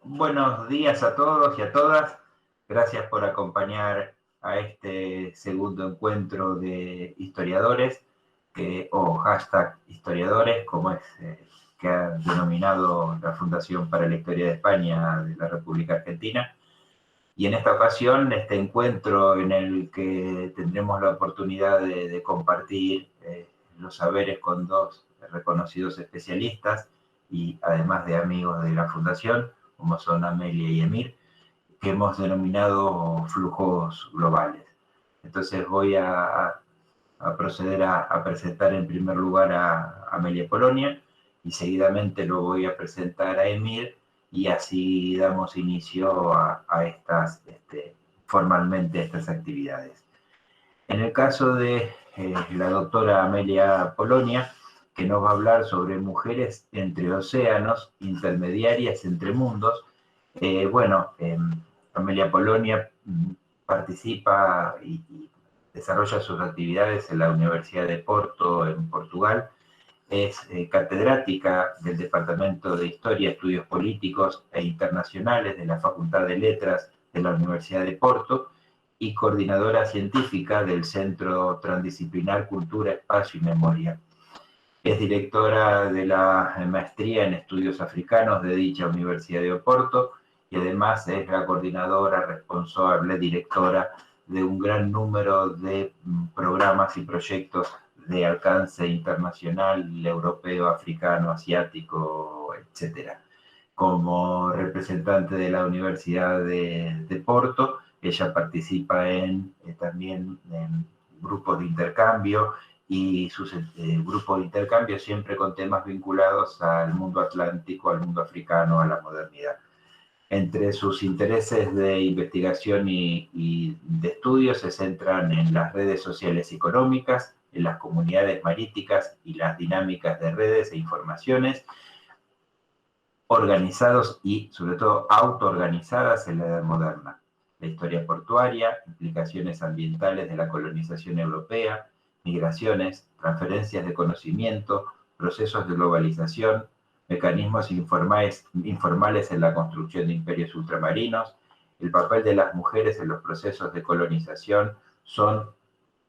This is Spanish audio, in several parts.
Buenos días a todos y a todas. Gracias por acompañar a este segundo encuentro de historiadores, o hashtag historiadores, como es que ha denominado la Fundación para la Historia de España de la República Argentina. Y en esta ocasión, este encuentro en el que tendremos la oportunidad de compartir los saberes con dos reconocidos especialistas y además de amigos de la Fundación, como son Amelia y Emir, que hemos denominado flujos globales. Entonces voy a proceder a presentar en primer lugar a Amelia Polonia y seguidamente lo voy a presentar a Emir y así damos inicio a estas, formalmente, estas actividades. En el caso de la doctora Amelia Polonia, que nos va a hablar sobre mujeres entre océanos, intermediarias entre mundos. Amelia Polonia participa y desarrolla sus actividades en la Universidad de Porto, en Portugal. Es catedrática del Departamento de Historia, Estudios Políticos e Internacionales de la Facultad de Letras de la Universidad de Porto y coordinadora científica del Centro Transdisciplinar Cultura, Espacio y Memoria. Es directora de la maestría en estudios africanos de dicha Universidad de Oporto y además es la coordinadora, responsable, directora de un gran número de programas y proyectos de alcance internacional, europeo, africano, asiático, etc. Como representante de la Universidad de Porto, ella participa también en grupos de intercambio y sus grupos de intercambio siempre con temas vinculados al mundo atlántico, al mundo africano, a la modernidad. Entre sus intereses de investigación y de estudio se centran en las redes sociales económicas, en las comunidades marítimas y las dinámicas de redes e informaciones, organizados y, sobre todo, autoorganizadas en la Edad Moderna. La historia portuaria, implicaciones ambientales de la colonización europea, migraciones, transferencias de conocimiento, procesos de globalización, mecanismos informales en la construcción de imperios ultramarinos, el papel de las mujeres en los procesos de colonización son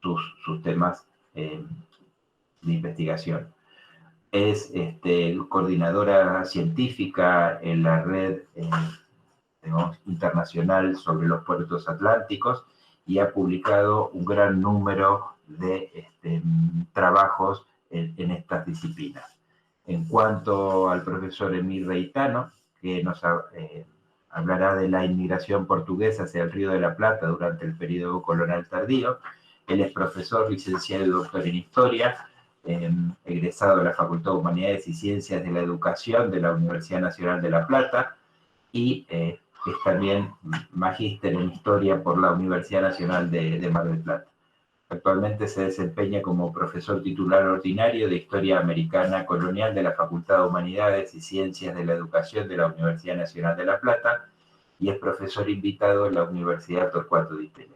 sus temas de investigación. Es coordinadora científica en la red internacional sobre los puertos atlánticos y ha publicado un gran número de trabajos en estas disciplinas. En cuanto al profesor Emir Reitano, que nos hablará de la inmigración portuguesa hacia el Río de la Plata durante el periodo colonial tardío, él es profesor, licenciado y doctor en Historia, egresado de la Facultad de Humanidades y Ciencias de la Educación de la Universidad Nacional de La Plata y es también magíster en Historia por la Universidad Nacional de Mar del Plata. Actualmente se desempeña como profesor titular ordinario de Historia Americana Colonial de la Facultad de Humanidades y Ciencias de la Educación de la Universidad Nacional de La Plata y es profesor invitado en la Universidad Torcuato Di Tella.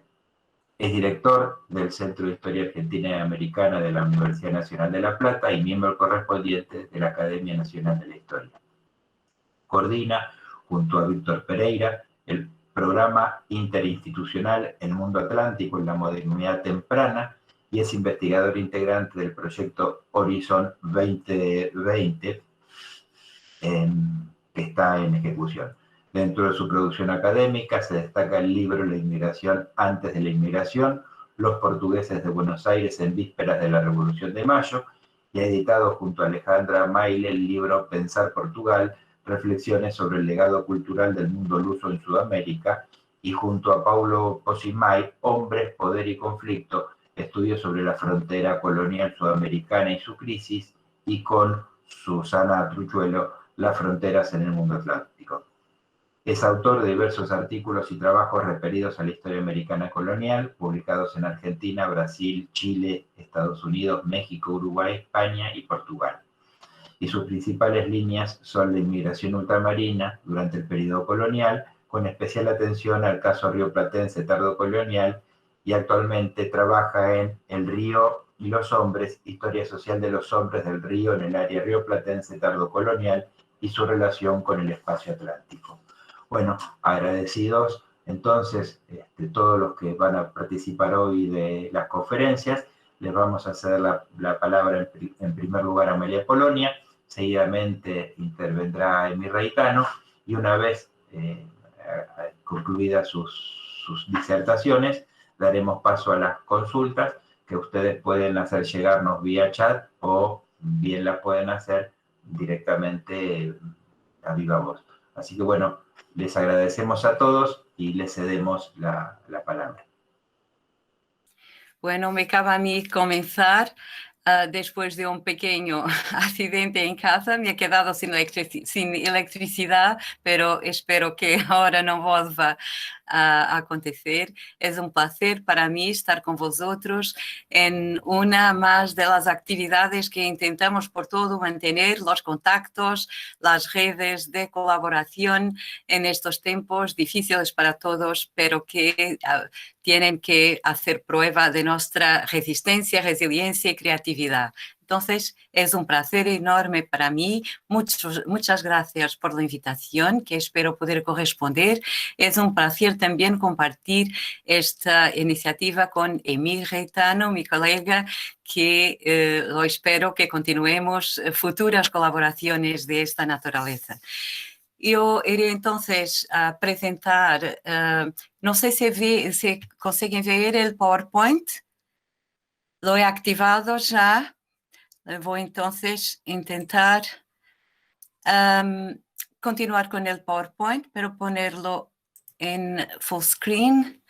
Es director del Centro de Historia Argentina y Americana de la Universidad Nacional de La Plata y miembro correspondiente de la Academia Nacional de la Historia. Coordina, junto a Víctor Pereira, el programa interinstitucional El Mundo Atlántico en la Modernidad Temprana y es investigador integrante del proyecto Horizon 2020, que está en ejecución. Dentro de su producción académica se destaca el libro La inmigración antes de la inmigración, los portugueses de Buenos Aires en vísperas de la Revolución de Mayo, y ha editado junto a Alejandra Maile el libro Pensar Portugal, reflexiones sobre el legado cultural del mundo luso en Sudamérica, y junto a Paulo Posimay, Hombres, Poder y Conflicto, estudios sobre la frontera colonial sudamericana y su crisis, y con Susana Truchuelo, las fronteras en el mundo atlántico. Es autor de diversos artículos y trabajos referidos a la historia americana colonial, publicados en Argentina, Brasil, Chile, Estados Unidos, México, Uruguay, España y Portugal. Y sus principales líneas son la inmigración ultramarina durante el periodo colonial, con especial atención al caso rioplatense tardocolonial, y actualmente trabaja en El Río y los hombres, historia social de los hombres del río en el área rioplatense tardocolonial y su relación con el espacio atlántico. Bueno, agradecidos entonces todos los que van a participar hoy de las conferencias. Les vamos a hacer la palabra en primer lugar a Amelia Polonia, seguidamente intervendrá Emi Reitano, y una vez concluidas sus disertaciones, daremos paso a las consultas que ustedes pueden hacer llegarnos vía chat o bien las pueden hacer directamente a viva voz. Así que bueno, les agradecemos a todos y les cedemos la palabra. Bueno, me cabe a mí comenzar. Después de un pequeño accidente en casa, me he quedado sin electricidad, pero espero que ahora no vuelva a acontecer. Es un placer para mí estar con vosotros en una más de las actividades que intentamos por todo mantener los contactos, las redes de colaboración en estos tiempos difíciles para todos, pero que tienen que hacer prueba de nuestra resistencia, resiliencia y creatividad. Entonces, es un placer enorme para mí. Muchas gracias por la invitación, que espero poder corresponder. Es un placer también compartir esta iniciativa con Emi Reitano, mi colega, que lo espero que continuemos futuras colaboraciones de esta naturaleza. Yo iré entonces a presentar, no sé si consiguen ver el PowerPoint. Lo he activado ya. Voy entonces a intentar continuar con el PowerPoint, pero ponerlo en full screen.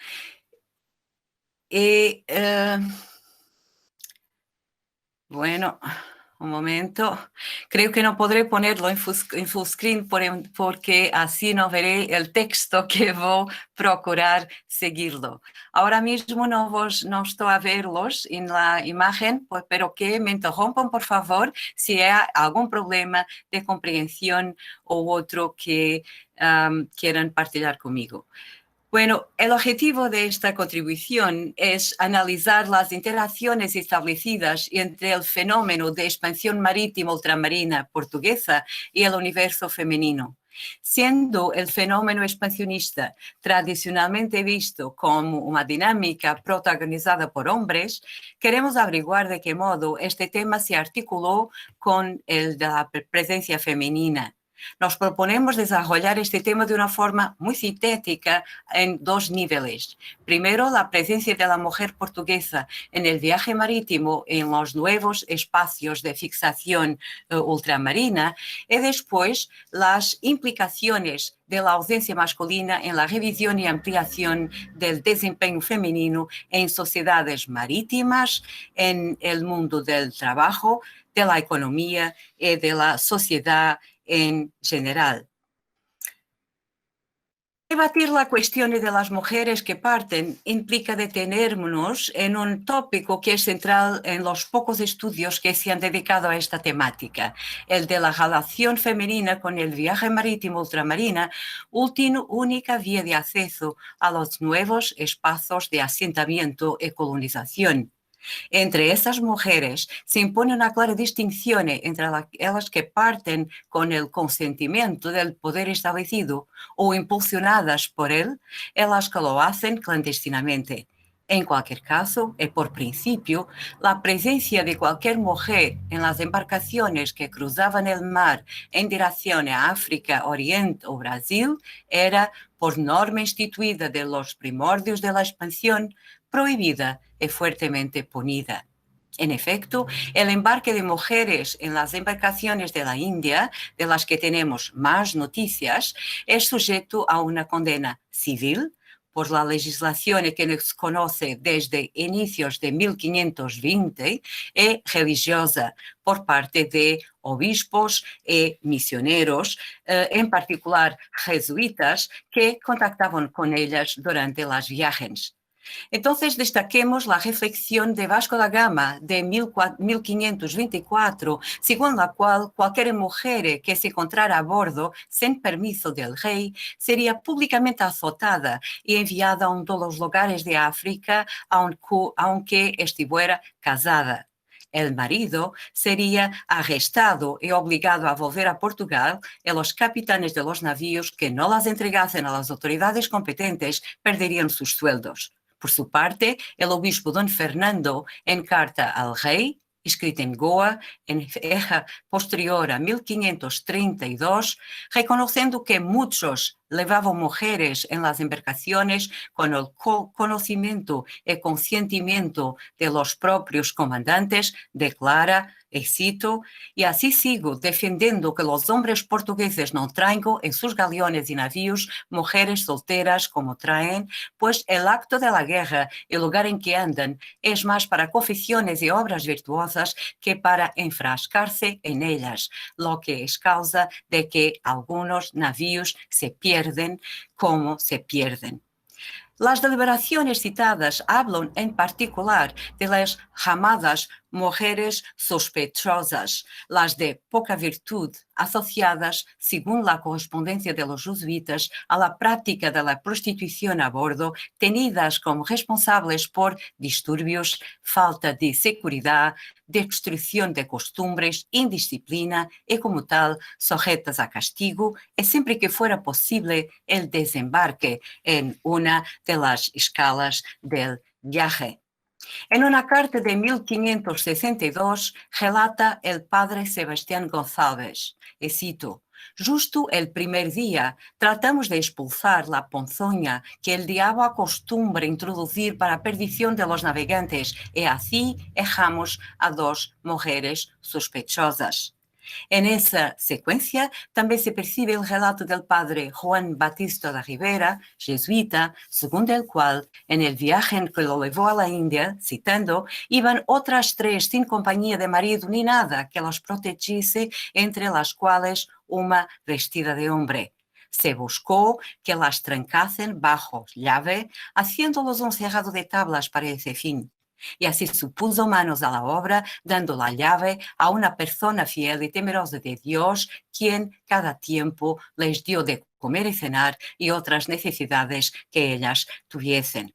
Y bueno, un momento. Creo que no podré ponerlo en full screen porque así no veré el texto que voy a procurar seguirlo. Ahora mismo no estoy a verlos en la imagen, pero que me interrumpan, por favor, si hay algún problema de comprensión u otro que quieran partilhar conmigo. Bueno, el objetivo de esta contribución es analizar las interacciones establecidas entre el fenómeno de expansión marítima ultramarina portuguesa y el universo femenino. Siendo el fenómeno expansionista tradicionalmente visto como una dinámica protagonizada por hombres, queremos averiguar de qué modo este tema se articuló con el de la presencia femenina. Nos proponemos desarrollar este tema de una forma muy sintética en dos niveles. Primero, la presencia de la mujer portuguesa en el viaje marítimo en los nuevos espacios de fixación ultramarina y después las implicaciones de la ausencia masculina en la revisión y ampliación del desempeño femenino en sociedades marítimas, en el mundo del trabajo, de la economía y de la sociedad en general. Debatir la cuestión de las mujeres que parten implica detenernos en un tópico que es central en los pocos estudios que se han dedicado a esta temática, el de la relación femenina con el viaje marítimo ultramarina, única vía de acceso a los nuevos espacios de asentamiento y colonización. Entre estas mujeres se impone una clara distinción entre las que parten con el consentimiento del poder establecido o impulsionadas por él y las que lo hacen clandestinamente. En cualquier caso, y por principio, la presencia de cualquier mujer en las embarcaciones que cruzaban el mar en dirección a África, Oriente o Brasil era, por norma instituida de los primordios de la expansión, prohibida y fuertemente punida. En efecto, el embarque de mujeres en las embarcaciones de la India, de las que tenemos más noticias, es sujeto a una condena civil por la legislación que se conoce desde inicios de 1520 y religiosa por parte de obispos y misioneros, en particular jesuitas, que contactaban con ellas durante los viajes. Entonces, destaquemos la reflexión de Vasco da Gama de 1524, según la cual cualquier mujer que se encontrara a bordo sin permiso del rey sería públicamente azotada y enviada a uno de los lugares de África, aunque estuviera casada. El marido sería arrestado y obligado a volver a Portugal y los capitanes de los navíos que no las entregasen a las autoridades competentes perderían sus sueldos. Por su parte, el obispo don Fernando, en carta al rey, escrita en Goa, en fecha posterior a 1532, reconociendo que muchos llevaban mujeres en las embarcaciones con el conocimiento y consentimiento de los propios comandantes, declara, y cito, y así sigo defendiendo que los hombres portugueses no traigan en sus galeones y navíos mujeres solteras como traen, pues el acto de la guerra y el lugar en que andan es más para confesiones y obras virtuosas que para enfrascarse en ellas, lo que es causa de que algunos navíos se pierden como se pierden. Las deliberaciones citadas hablan en particular de las llamadas mujeres sospechosas, las de poca virtud, asociadas, según la correspondencia de los jesuitas, a la práctica de la prostitución a bordo, tenidas como responsables por disturbios, falta de seguridad, destrucción de costumbres, indisciplina y como tal sujetas a castigo, y siempre que fuera posible el desembarque en una de las escalas del viaje. En una carta de 1562 relata el padre Sebastián González, y cito, justo el primer día tratamos de expulsar la ponzoña que el diablo acostumbra introducir para perdición de los navegantes, y así dejamos a 2 mujeres sospechosas. En esa secuencia también se percibe el relato del padre Juan Batista de Rivera, jesuita, según el cual, en el viaje en que lo llevó a la India, citando, iban otras 3 sin compañía de marido ni nada que las protegiese, entre las cuales una vestida de hombre. Se buscó que las trancasen bajo llave, haciéndolos un cerrado de tablas para ese fin. Y así se puso manos a la obra, dando la llave a una persona fiel y temerosa de Dios, quien cada tiempo les dio de comer y cenar y otras necesidades que ellas tuviesen.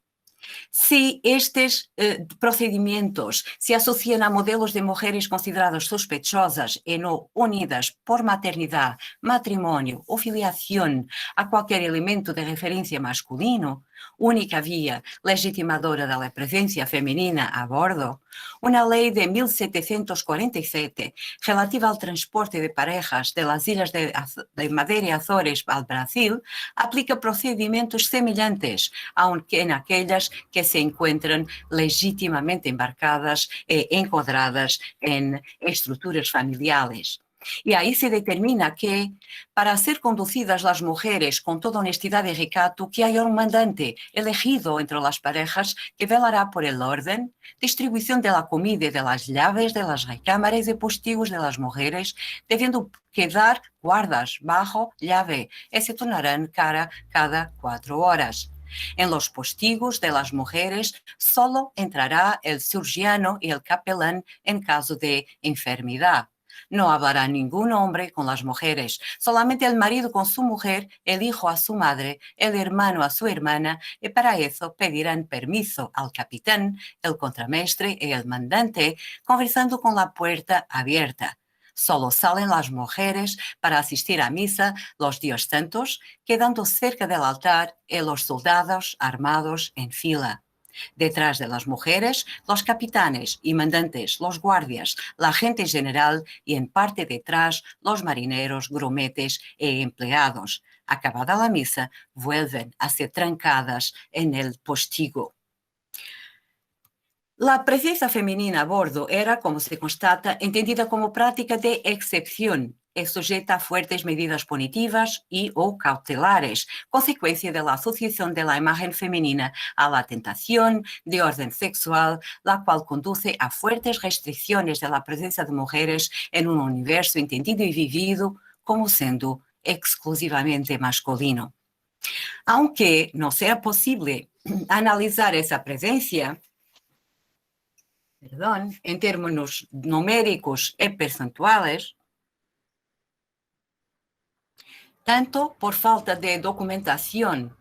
Si estos procedimientos se asocian a modelos de mujeres consideradas sospechosas y no unidas por maternidad, matrimonio o filiación a cualquier elemento de referencia masculino, única vía legitimadora de la presencia femenina a bordo, una ley de 1747 relativa al transporte de parejas de las islas de Madeira y Azores al Brasil aplica procedimientos semejantes, aunque en aquellas que se encuentran legítimamente embarcadas e encuadradas en estructuras familiares. Y ahí se determina que, para ser conducidas las mujeres con toda honestidad y recato, que haya un mandante elegido entre las parejas que velará por el orden, distribución de la comida y de las llaves de las recámaras y postigos de las mujeres, debiendo quedar guardas bajo llave y se tornarán cara cada 4 horas. En los postigos de las mujeres solo entrará el surgiano y el capelán en caso de enfermedad. No hablará ningún hombre con las mujeres, solamente el marido con su mujer, el hijo a su madre, el hermano a su hermana, y para eso pedirán permiso al capitán, el contramaestre y el mandante, conversando con la puerta abierta. Solo salen las mujeres para asistir a misa los días santos, quedando cerca del altar y los soldados armados en fila. Detrás de las mujeres, los capitanes y mandantes, los guardias, la gente general y en parte detrás los marineros, grumetes e empleados. Acabada la misa, vuelven a ser trancadas en el postigo. La presencia femenina a bordo era, como se constata, entendida como práctica de excepción, es sujeta a fuertes medidas punitivas y o cautelares, consecuencia de la asociación de la imagen femenina a la tentación de orden sexual, la cual conduce a fuertes restricciones de la presencia de mujeres en un universo entendido y vivido como siendo exclusivamente masculino. Aunque no sea posible analizar esa presencia, en términos numéricos y percentuales, tanto por falta de documentación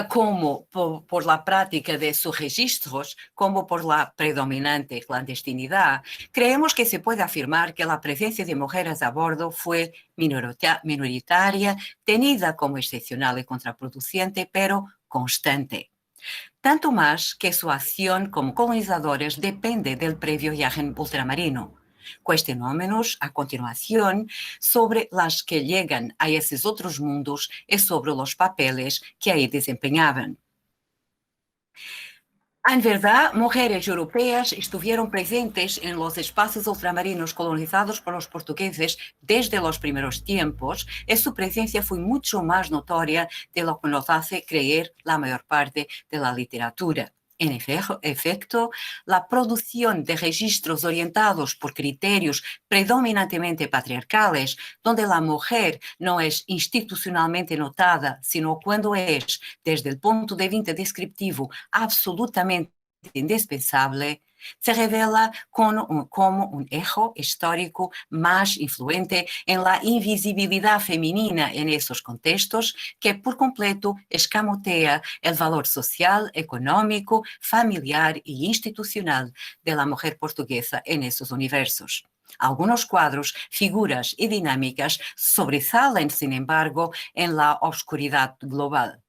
como por la práctica de sus registros, como por la predominante clandestinidad, creemos que se puede afirmar que la presencia de mujeres a bordo fue minoritaria, tenida como excepcional y contraproducente, pero constante. Tanto más que su acción como colonizadores depende del previo viaje ultramarino. Cuestionémonos a continuación sobre las que llegan a esos otros mundos y sobre los papeles que ahí desempeñaban. En verdad, mujeres europeas estuvieron presentes en los espacios ultramarinos colonizados por los portugueses desde los primeros tiempos y su presencia fue mucho más notoria de lo que nos hace creer la mayor parte de la literatura. En efecto, la producción de registros orientados por criterios predominantemente patriarcales, donde la mujer no es institucionalmente notada, sino cuando es, desde el punto de vista descriptivo, absolutamente indispensable, se revela como un eje histórico más influente en la invisibilidad femenina en esos contextos que por completo escamotea el valor social, económico, familiar y institucional de la mujer portuguesa en esos universos. Algunos cuadros, figuras y dinámicas sobresalen, sin embargo, en la oscuridad global.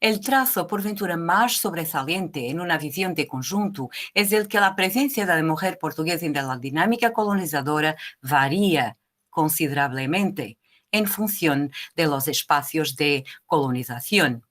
El trazo, por ventura, más sobresaliente en una visión de conjunto es el que la presencia de la mujer portuguesa en la dinámica colonizadora varía considerablemente en función de los espacios de colonización.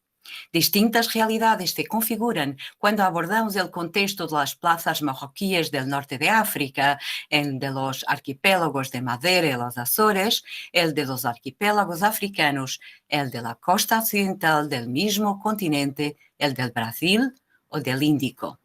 Distintas realidades se configuran cuando abordamos el contexto de las plazas marroquíes del norte de África, el de los archipiélagos de Madeira y los Azores, el de los archipiélagos africanos, el de la costa occidental del mismo continente, el del Brasil o del Índico.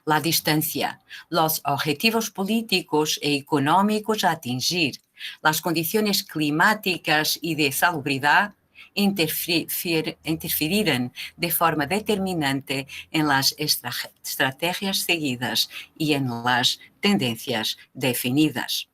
La distancia, los objetivos políticos e económicos a atingir, las condiciones climáticas y de salubridad interfieren de forma determinante en las estrategias seguidas y en las tendencias definidas.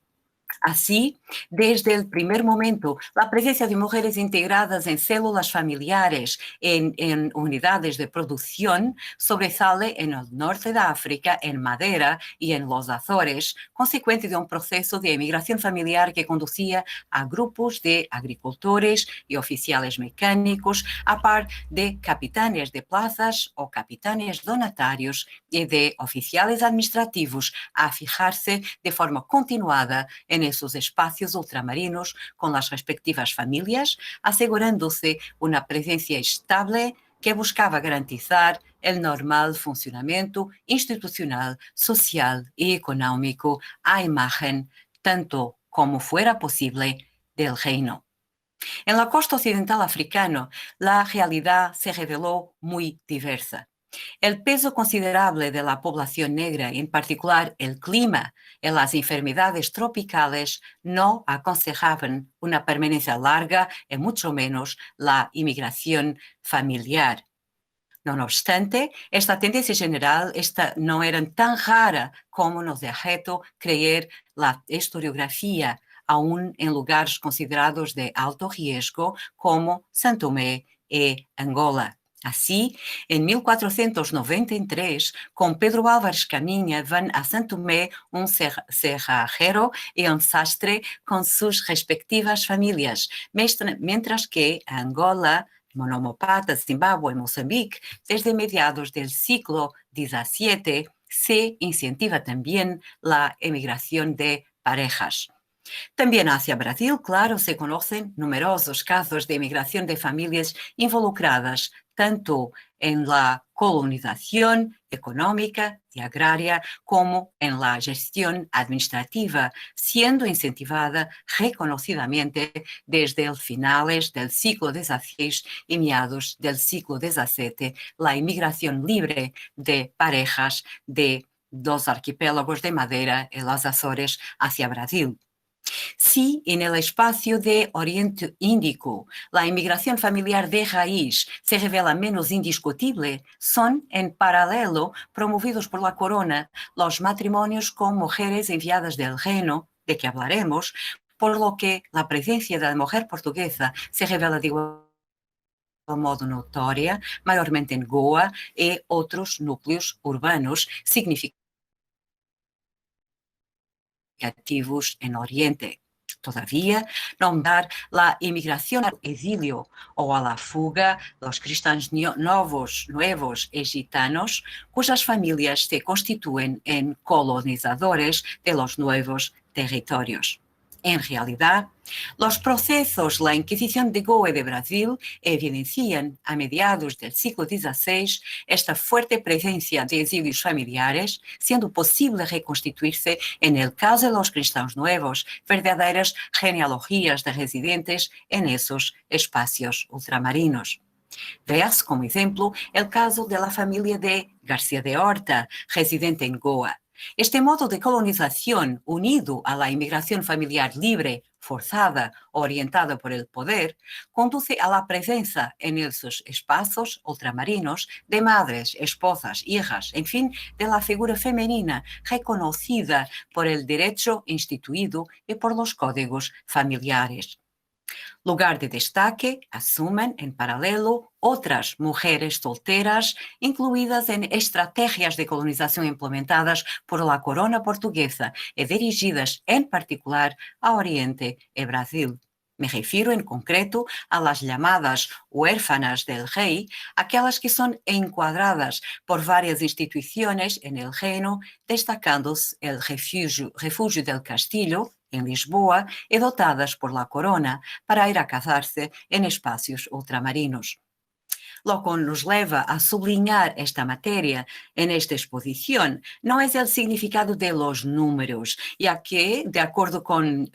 Así, desde el primer momento, la presencia de mujeres integradas en células familiares, en unidades de producción, sobresale en el norte de África, en Madeira y en los Azores, consecuente de un proceso de emigración familiar que conducía a grupos de agricultores y oficiales mecánicos, a par de capitanes de plazas o capitanes donatarios y de oficiales administrativos a fijarse de forma continuada en esos espacios ultramarinos con las respectivas familias, asegurándose una presencia estable que buscaba garantizar el normal funcionamiento institucional, social y económico a imagen, tanto como fuera posible, del reino. En la costa occidental africana, la realidad se reveló muy diversa. El peso considerable de la población negra, en particular el clima y las enfermedades tropicales, no aconsejaban una permanencia larga y mucho menos la inmigración familiar. No obstante, esta tendencia general no era tan rara como nos deja creer la historiografía, aún en lugares considerados de alto riesgo como São Tomé y Angola. Así, en 1493, con Pedro Álvares Caminha, van a São Tomé un cerrajero y un sastre con sus respectivas familias, mientras que Angola, Monomopata, Zimbabue y Mozambique, desde mediados del siglo XVII, se incentiva también la emigración de parejas. También hacia Brasil, claro, se conocen numerosos casos de emigración de familias involucradas tanto en la colonización económica y agraria como en la gestión administrativa, siendo incentivada reconocidamente desde el finales del siglo XVI y mediados del siglo XVII la inmigración libre de parejas de los archipiélagos de Madeira y las Azores hacia Brasil. Si en el espacio de Oriente Índico la inmigración familiar de raíz se revela menos indiscutible, son en paralelo promovidos por la corona los matrimonios con mujeres enviadas del reino, de que hablaremos, por lo que la presencia de la mujer portuguesa se revela de igual modo notória, maiormente em Goa e outros núcleos urbanos significativos en Oriente. Todavía, nombrar la inmigración al exilio o a la fuga de los cristianos nuevos y gitanos, cuyas familias se constituyen en colonizadores de los nuevos territorios. En realidad, los procesos, la Inquisición de Goa y de Brasil evidencian a mediados del siglo XVI esta fuerte presencia de exilios familiares, siendo posible reconstituirse, en el caso de los cristianos nuevos, verdaderas genealogías de residentes en esos espacios ultramarinos. Veas como ejemplo el caso de la familia de García de Horta, residente en Goa. Este modo de colonización, unido a la inmigración familiar libre, forzada, orientada por el poder, conduce a la presencia en esos espacios ultramarinos de madres, esposas, hijas, en fin, de la figura femenina reconocida por el derecho instituido y por los códigos familiares. Lugar de destaque asumen en paralelo otras mujeres solteras incluidas en estrategias de colonización implementadas por la corona portuguesa y dirigidas en particular a Oriente y Brasil. Me refiero en concreto a las llamadas huérfanas del rey, aquellas que son encuadradas por varias instituciones en el reino, destacándose el refugio del Castillo, en Lisboa, y dotadas por la corona para ir a casarse en espacios ultramarinos. Lo que nos lleva a sublinhar esta materia en esta exposición no es el significado de los números, ya que, de acuerdo con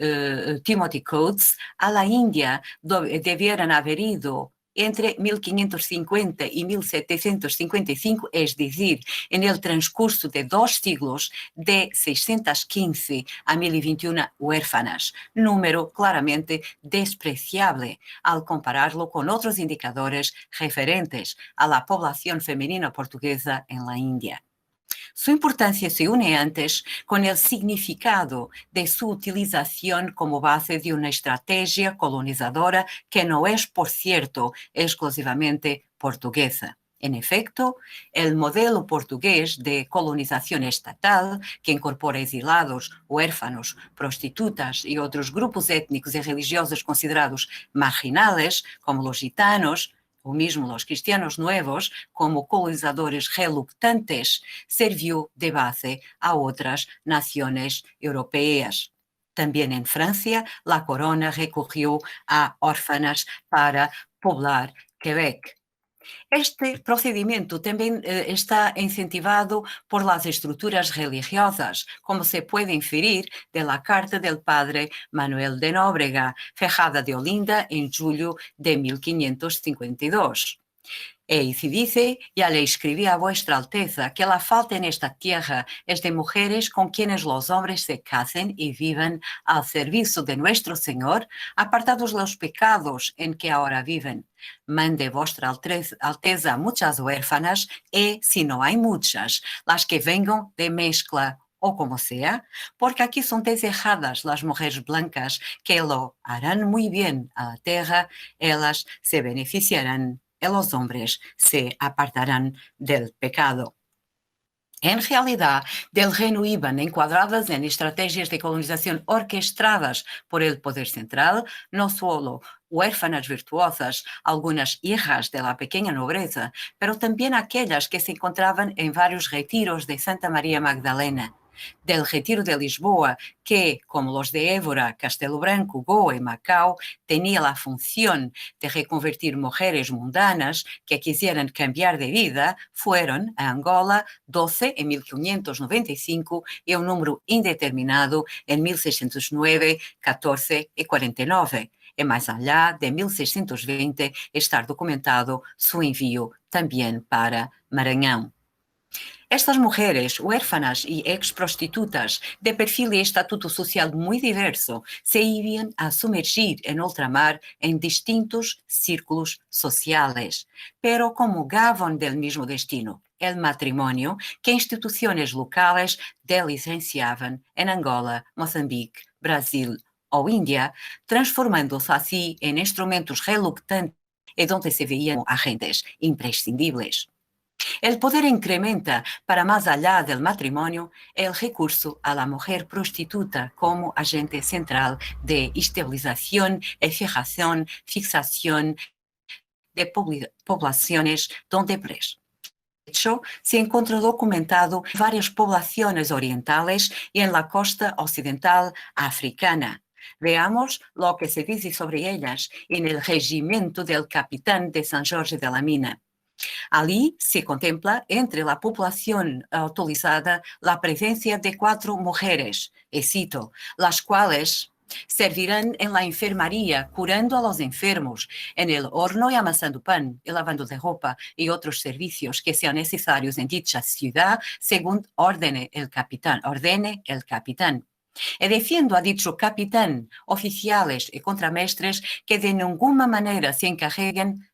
Timothy Coates, a la India debieran haber ido entre 1550 y 1755, es decir, en el transcurso de 2 siglos, de 615 a 1021 huérfanas, número claramente despreciable al compararlo con otros indicadores referentes a la población femenina portuguesa en la India. Su importancia se une antes con el significado de su utilización como base de una estrategia colonizadora que no es, por cierto, exclusivamente portuguesa. En efecto, el modelo portugués de colonización estatal, que incorpora exilados, huérfanos, prostitutas y otros grupos étnicos y religiosos considerados marginales, como los gitanos, o mismo los cristianos nuevos, como colonizadores reluctantes, sirvió de base a otras naciones europeas. También en Francia, la corona recogió a órfanas para poblar Quebec. Este procedimiento también está incentivado por las estructuras religiosas, como se puede inferir de la carta del padre Manuel de Nóbrega, fijada de Olinda en julio de 1552. Y se dice: ya le escribí a vuestra Alteza que la falta en esta tierra es de mujeres con quienes los hombres se casen y vivan al servicio de nuestro Señor, apartados los pecados en que ahora viven. Mande vuestra Alteza muchas huérfanas y, si no hay muchas, las que vengan de mezcla o como sea, porque aquí son desejadas las mujeres blancas que lo harán muy bien a la tierra, ellas se beneficiarán y los hombres se apartarán del pecado. En realidad, del reino iban encuadradas en estrategias de colonización orquestadas por el poder central, no solo huérfanas virtuosas, algunas hijas de la pequeña nobleza, pero también aquellas que se encontraban en varios retiros de Santa María Magdalena. Del retiro de Lisboa, que, como los de Évora, Castelo Branco, Goa y Macao, tenía la función de reconvertir mujeres mundanas que quisieran cambiar de vida, fueron a Angola 12 en 1595 y un número indeterminado en 1609, 14 y 49. Y más allá de 1620 estar documentado su envío también para Maranhão. Estas mujeres huérfanas y ex-prostitutas de perfil y estatuto social muy diverso se iban a sumergir en ultramar en distintos círculos sociales, pero comungaban del mismo destino, el matrimonio, que instituciones locales diligenciaban en Angola, Moçambique, Brasil o India, transformándose así en instrumentos reluctantes y donde se veían agentes imprescindibles. El poder incrementa, para más allá del matrimonio, el recurso a la mujer prostituta como agente central de estabilización y fixación de poblaciones donde preso. De hecho, se encontró documentado en varias poblaciones orientales y en la costa occidental africana. Veamos lo que se dice sobre ellas en el regimiento del capitán de San Jorge de la Mina. Allí se contempla entre la población autorizada la presencia de 4 mujeres, y cito, las cuales servirán en la enfermería curando a los enfermos, en el horno y amasando pan y lavando de ropa y otros servicios que sean necesarios en dicha ciudad según ordene el capitán. Y defiendo a dicho capitán, oficiales y contramestres que de ninguna manera se encarguen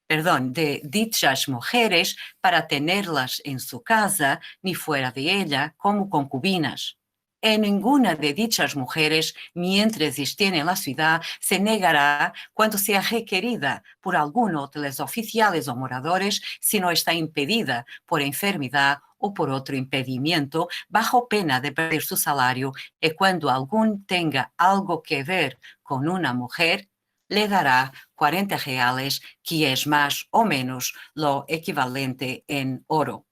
de dichas mujeres para tenerlas en su casa ni fuera de ella como concubinas. En ninguna de dichas mujeres, mientras estén en la ciudad, se negará cuando sea requerida por alguno de los oficiales o moradores si no está impedida por enfermedad o por otro impedimento, bajo pena de perder su salario, y cuando algún tenga algo que ver con una mujer, le dará 40 reales, que es más o menos lo equivalente en oro.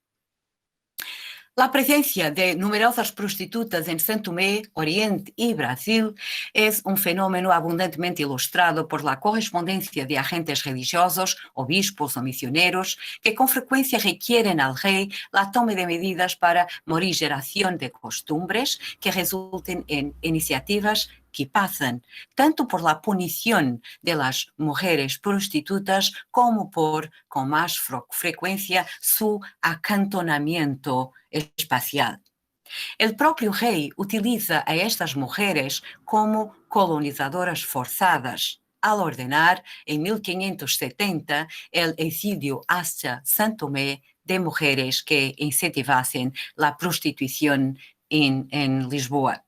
La presencia de numerosas prostitutas en Santo Tomé, Oriente y Brasil es un fenómeno abundantemente ilustrado por la correspondencia de agentes religiosos, obispos o misioneros que con frecuencia requieren al rey la toma de medidas para morigeración de costumbres que resulten en iniciativas que pasan tanto por la punición de las mujeres prostitutas como por, con más frecuencia, su acantonamiento espacial. El propio rey utiliza a estas mujeres como colonizadoras forzadas al ordenar en 1570 el exilio hacia Santo Tomé de mujeres que incentivasen la prostitución en Lisboa.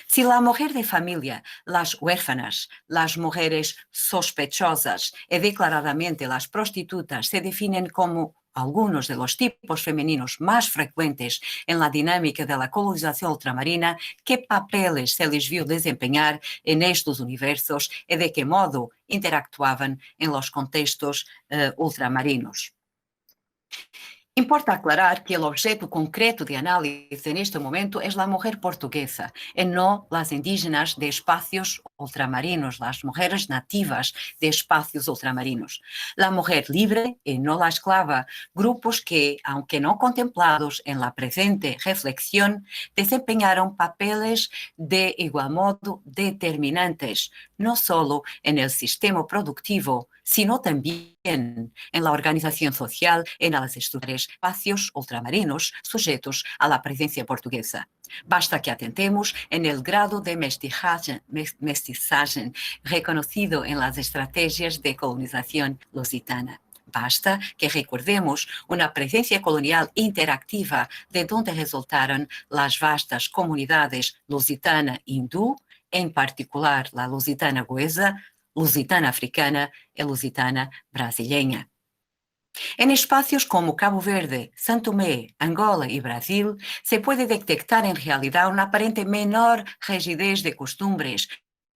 Si la mujer de familia, las huérfanas, las mujeres sospechosas y declaradamente las prostitutas se definen como algunos de los tipos femeninos más frecuentes en la dinámica de la colonización ultramarina, ¿qué papeles se les vio desempeñar en estos universos y de qué modo interactuaban en los contextos ultramarinos? Importa aclarar que el objeto concreto de análisis en este momento es la mujer portuguesa y no las indígenas de espacios ultramarinos, las mujeres nativas de espacios ultramarinos. La mujer libre y no la esclava, grupos que, aunque no contemplados en la presente reflexión, desempeñaron papeles de igual modo determinantes, no solo en el sistema productivo, sino también en la organización social, en las estructuras, espacios ultramarinos sujetos a la presencia portuguesa. Basta que atentemos en el grado de mestizaje reconocido en las estrategias de colonización lusitana. Basta que recordemos una presencia colonial interactiva de donde resultaron las vastas comunidades lusitana hindú, en particular la lusitana goesa, lusitana africana y lusitana brasileña. En espacios como Cabo Verde, Santo Tomé, Angola y Brasil, se puede detectar en realidad una aparente menor rigidez de costumbres.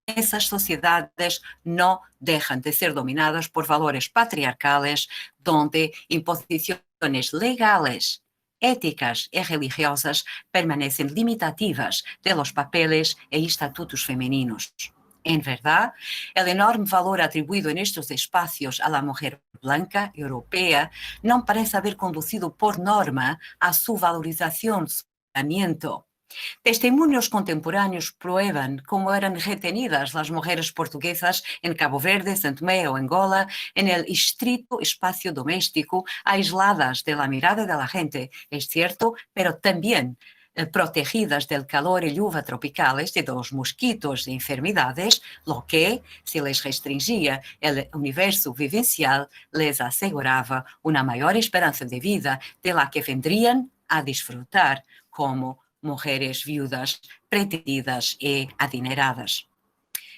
Esas sociedades no dejan de ser dominadas por valores patriarcales, donde imposiciones legales, éticas y religiosas permanecen limitativas de los papeles e estatutos femeninos. En verdad, el enorme valor atribuido en estos espacios a la mujer blanca europea no parece haber conducido por norma a su valorización, su tratamiento. Testimonios contemporáneos prueban cómo eran retenidas las mujeres portuguesas en Cabo Verde, Santo Tomé o Angola en el estricto espacio doméstico, aisladas de la mirada de la gente, es cierto, pero también protegidas del calor y lluvia tropicales y de los mosquitos y enfermedades, lo que, si les restringía el universo vivencial, les aseguraba una mayor esperanza de vida de la que vendrían a disfrutar como mujeres viudas, pretendidas y adineradas.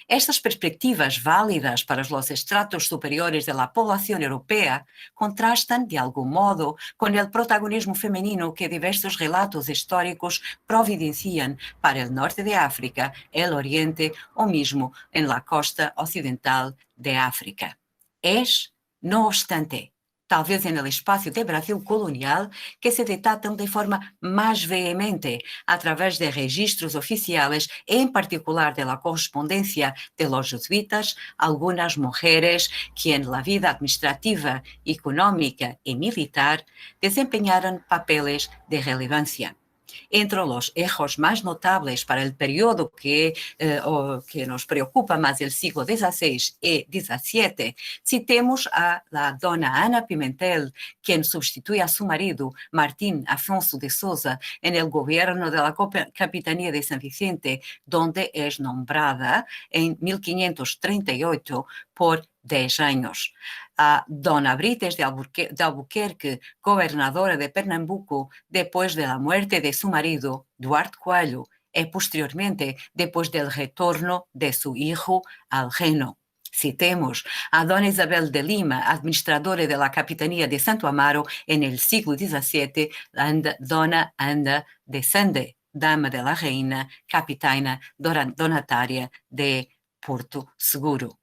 Estas perspectivas válidas para los estratos superiores de la población europea contrastan de algún modo con el protagonismo femenino que diversos relatos históricos providencian para el norte de África, el oriente o mismo en la costa occidental de África. Es, no obstante, tal vez en el espacio de Brasil colonial, que se detectan de forma más vehemente a través de registros oficiales, en particular de la correspondencia de los jesuitas, algunas mujeres que en la vida administrativa, económica y militar desempeñaron papeles de relevancia. Entre los hechos más notables para el periodo que nos preocupa más, el siglo XVI y XVII, citemos a la dona Ana Pimentel, quien sustituye a su marido Martín Afonso de Sousa en el gobierno de la Capitanía de San Vicente, donde es nombrada en 1538 por 10 años. A dona Brites de Albuquerque, gobernadora de Pernambuco, después de la muerte de su marido, Duarte Coelho, y posteriormente después del retorno de su hijo al reino. Citemos a dona Isabel de Lima, administradora de la Capitanía de Santo Amaro en el siglo XVII, dona Anda de Sande, dama de la reina, capitana donataria de Porto Seguro.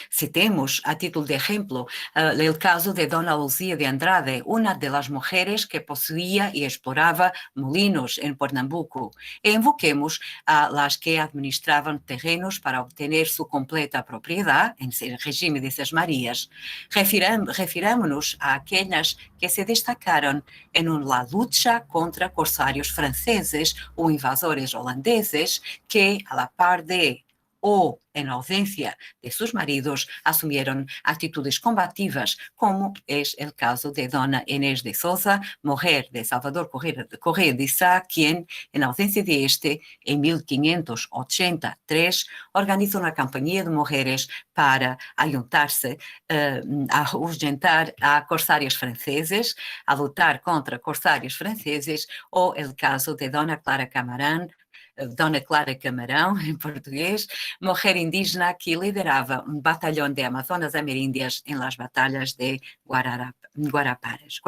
Citemos, a título de ejemplo, el caso de dona Luzia de Andrade, una de las mujeres que poseía y exploraba molinos en Pernambuco, e invoquemos a las que administraban terrenos para obtener su completa propiedad en el régimen de Sas Marías. Refirámonos a aquellas que se destacaron en la lucha contra corsarios franceses o invasores holandeses que, a la par de o en ausencia de sus maridos, asumieron actitudes combativas, como es el caso de dona Inés de Sousa, mujer de Salvador Correa de Sá, quien, en ausencia de este, en 1583, organizó una campaña de mujeres para ayuntarse a ahuyentar a corsarios franceses, a lutar contra corsarios franceses, o el caso de dona Clara Camarão, en portugués, mujer indígena que lideraba un batallón de amazonas amerindias en las batallas de Guararapes.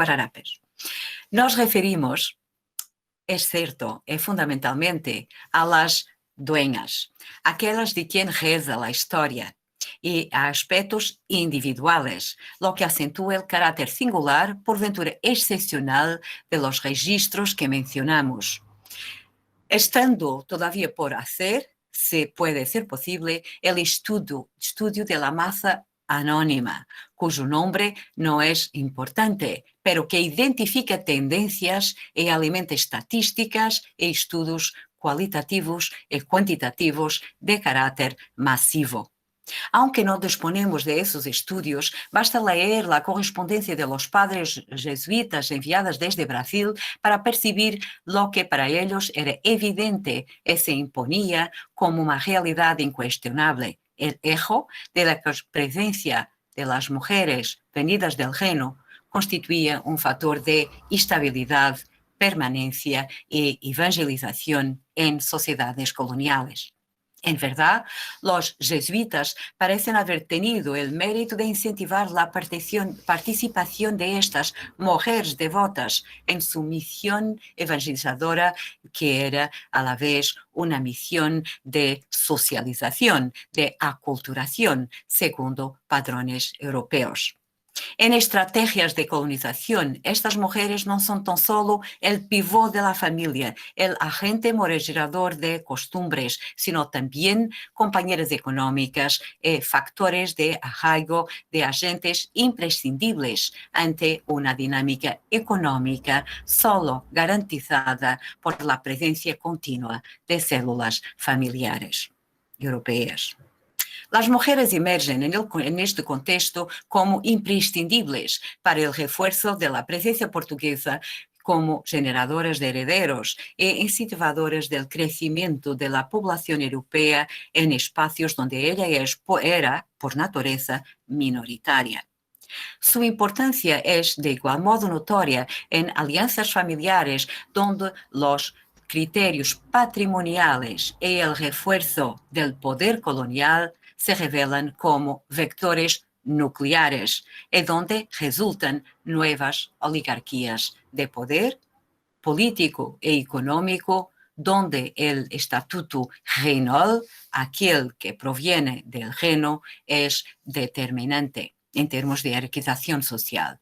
Nos referimos, es cierto, fundamentalmente a las dueñas, aquellas de quien reza la historia, y a aspectos individuales, lo que acentúa el carácter singular, por ventura excepcional, de los registros que mencionamos. Estando todavía por hacer, se puede ser posible el estudio de la masa anónima, cuyo nombre no es importante, pero que identifica tendencias y alimenta estadísticas e estudios cualitativos y cuantitativos de carácter masivo. Aunque no disponemos de esos estudios, basta leer la correspondencia de los padres jesuitas enviadas desde Brasil para percibir lo que para ellos era evidente y se imponía como una realidad incuestionable: el eco de la presencia de las mujeres venidas del reino constituía un factor de estabilidad, permanencia y evangelización en sociedades coloniales. En verdad, los jesuitas parecen haber tenido el mérito de incentivar la participación de estas mujeres devotas en su misión evangelizadora, que era a la vez una misión de socialización, de aculturación, segundo patrones europeos. En estrategias de colonización, estas mujeres no son tan solo el pivot de la familia, el agente morigerador de costumbres, sino también compañeras económicas y factores de arraigo de agentes imprescindibles ante una dinámica económica solo garantizada por la presencia continua de células familiares europeas. Las mujeres emergen en este contexto como imprescindibles para el refuerzo de la presencia portuguesa como generadoras de herederos e incentivadoras del crecimiento de la población europea en espacios donde ella era, por naturaleza, minoritaria. Su importancia es de igual modo notoria en alianzas familiares donde los criterios patrimoniales y el refuerzo del poder colonial se revelan como vectores nucleares, y donde resultan nuevas oligarquías de poder político e económico, donde el estatuto reinal, aquel que proviene del reino, es determinante en términos de jerarquización social.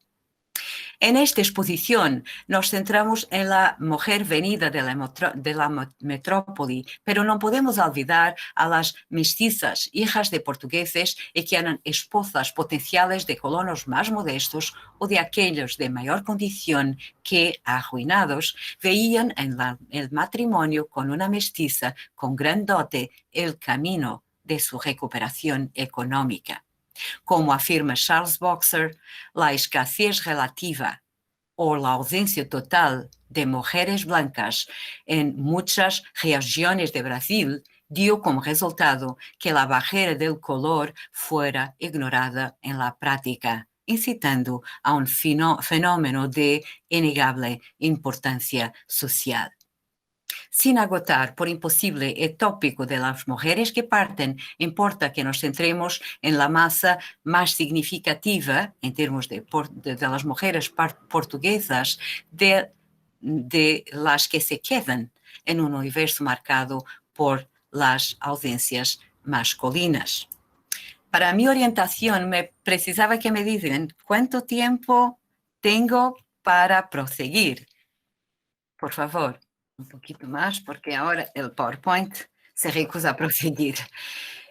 En esta exposición nos centramos en la mujer venida de la metrópoli, pero no podemos olvidar a las mestizas, hijas de portugueses y que eran esposas potenciales de colonos más modestos o de aquellos de mayor condición que, arruinados, veían en el matrimonio con una mestiza con gran dote el camino de su recuperación económica. Como afirma Charles Boxer, la escasez relativa o la ausencia total de mujeres blancas en muchas regiones de Brasil dio como resultado que la barrera del color fuera ignorada en la práctica, incitando a un fenómeno de innegable importancia social. Sin agotar por imposible el tópico de las mujeres que parten, importa que nos centremos en la masa más significativa, en términos de las mujeres portuguesas, de las que se quedan en un universo marcado por las ausencias masculinas. Para mi orientación, me precisaba que me digan cuánto tiempo tengo para proseguir. Por favor. Un poquito más, porque ahora el PowerPoint se recusa a proseguir.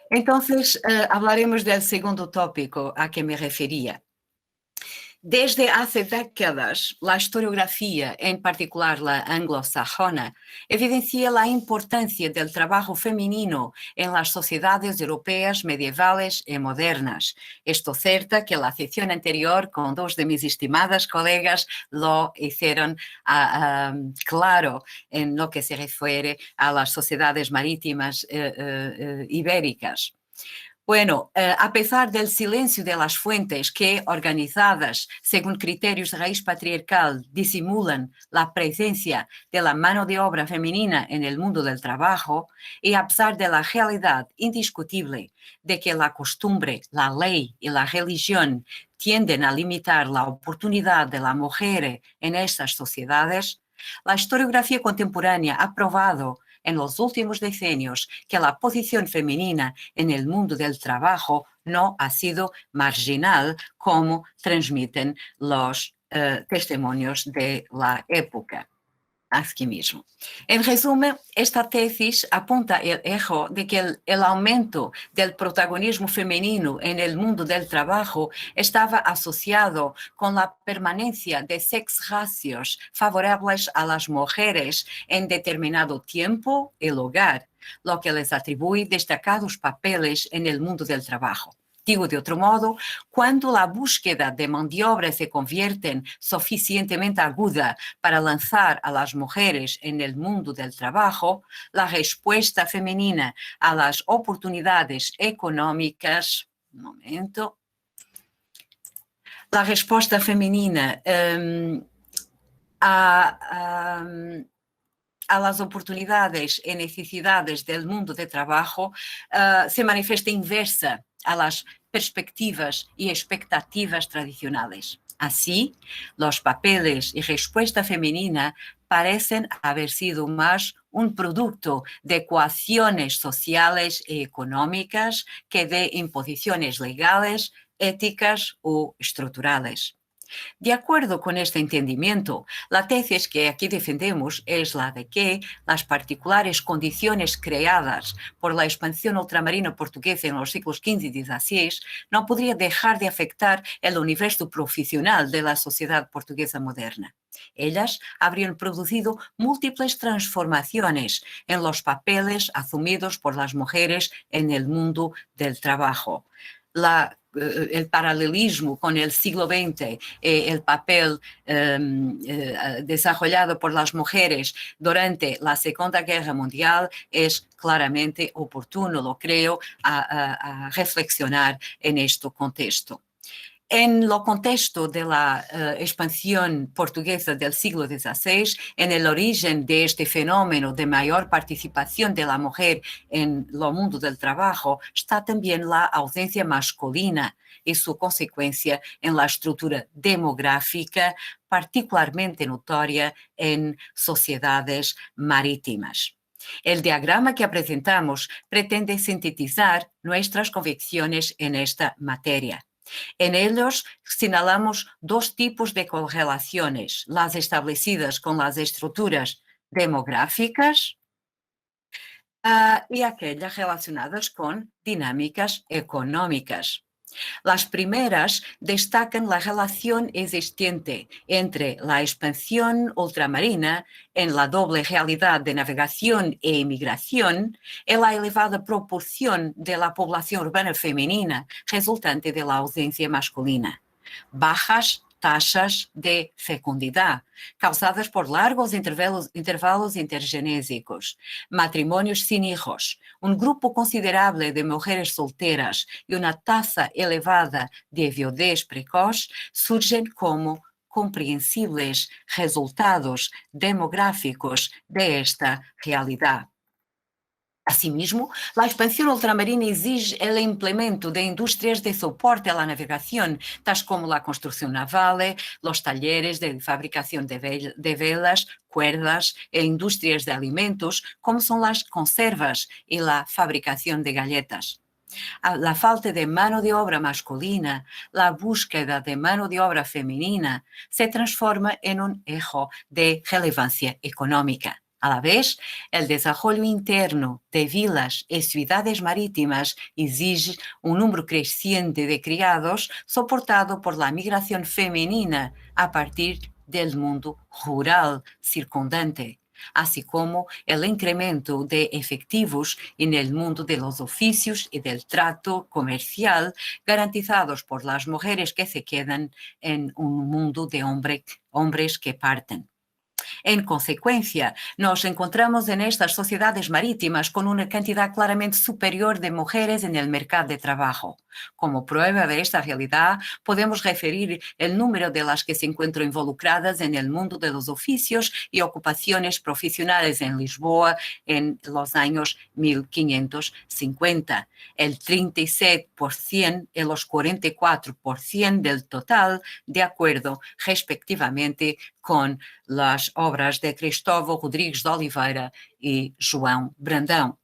Entonces, hablaremos del segundo tópico a que me refería. Desde hace décadas, la historiografía, en particular la anglosajona, evidencia la importancia del trabajo femenino en las sociedades europeas medievales y modernas. Esto cerca que la sección anterior, con dos de mis estimadas colegas, lo hicieron claro en lo que se refiere a las sociedades marítimas ibéricas. Bueno, a pesar del silencio de las fuentes que, organizadas según criterios de raíz patriarcal, disimulan la presencia de la mano de obra femenina en el mundo del trabajo, y a pesar de la realidad indiscutible de que la costumbre, la ley y la religión tienden a limitar la oportunidad de la mujer en estas sociedades, la historiografía contemporánea ha probado en los últimos decenios que la posición femenina en el mundo del trabajo no ha sido marginal, como transmiten los testimonios de la época. Aquí mismo. En resumen, esta tesis apunta el eje de que el aumento del protagonismo femenino en el mundo del trabajo estaba asociado con la permanencia de sex ratios favorables a las mujeres en determinado tiempo y lugar, lo que les atribuye destacados papeles en el mundo del trabajo. Digo de otro modo, cuando la búsqueda de mano de obra se convierte en suficientemente aguda para lanzar a las mujeres en el mundo del trabajo, la respuesta femenina a las oportunidades económicas, la respuesta femenina a las oportunidades y necesidades del mundo de trabajo se manifiesta inversa a las perspectivas y expectativas tradicionales. Así, los papeles y respuesta femenina parecen haber sido más un producto de ecuaciones sociales y económicas que de imposiciones legales, éticas o estructurales. De acuerdo con este entendimiento, la tesis que aquí defendemos es la de que las particulares condiciones creadas por la expansión ultramarina portuguesa en los siglos XV y XVI no podrían dejar de afectar el universo profesional de la sociedad portuguesa moderna. Ellas habrían producido múltiples transformaciones en los papeles asumidos por las mujeres en el mundo del trabajo. El paralelismo con el siglo XX, el papel desarrollado por las mujeres durante la Segunda Guerra Mundial es claramente oportuno, lo creo, a reflexionar en este contexto. En lo contexto de la expansión portuguesa del siglo XVI, en el origen de este fenómeno de mayor participación de la mujer en el mundo del trabajo, está también la ausencia masculina y su consecuencia en la estructura demográfica, particularmente notoria en sociedades marítimas. El diagrama que presentamos pretende sintetizar nuestras convicciones en esta materia. En ellos señalamos dos tipos de correlaciones, las establecidas con las estructuras demográficas y aquellas relacionadas con dinámicas económicas. Las primeras destacan la relación existente entre la expansión ultramarina en la doble realidad de navegación e inmigración y la elevada proporción de la población urbana femenina resultante de la ausencia masculina. Bajas taxas de fecundidad, causadas por largos intervalos intergenésicos, matrimonios sin hijos, un grupo considerable de mujeres solteras y una tasa elevada de viudez precoz surgen como comprensibles resultados demográficos de esta realidad. Asimismo, la expansión ultramarina exige el implemento de industrias de soporte a la navegación, tais como la construcción naval, los talleres de fabricación de velas, cuerdas e industrias de alimentos, como son las conservas y la fabricación de galletas. La falta de mano de obra masculina, la búsqueda de mano de obra femenina, se transforma en un eje de relevancia económica. A la vez, el desarrollo interno de vilas y ciudades marítimas exige un número creciente de criados soportado por la migración femenina a partir del mundo rural circundante, así como el incremento de efectivos en el mundo de los oficios y del trato comercial garantizados por las mujeres que se quedan en un mundo de hombres que parten. En consecuencia, nos encontramos en estas sociedades marítimas con una cantidad claramente superior de mujeres en el mercado de trabajo. Como prueba de esta realidad, podemos referir el número de las que se encuentran involucradas en el mundo de los oficios y ocupaciones profesionales en Lisboa en los años 1550. El 37% y los 44% del total, de acuerdo respectivamente con las obras de Cristóvão Rodrigues de Oliveira y João Brandão.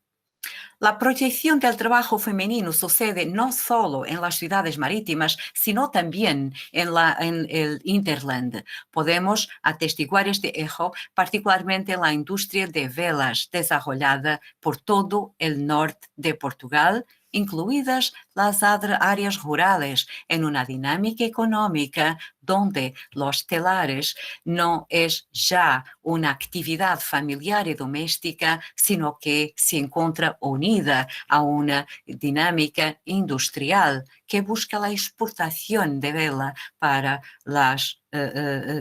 La proyección del trabajo femenino sucede no solo en las ciudades marítimas, sino también en el hinterland. Podemos atestiguar este eje particularmente en la industria de velas desarrollada por todo el norte de Portugal, incluidas las áreas rurales, en una dinámica económica donde los telares no es ya una actividad familiar y doméstica, sino que se encuentra unida a una dinámica industrial que busca la exportación de vela para las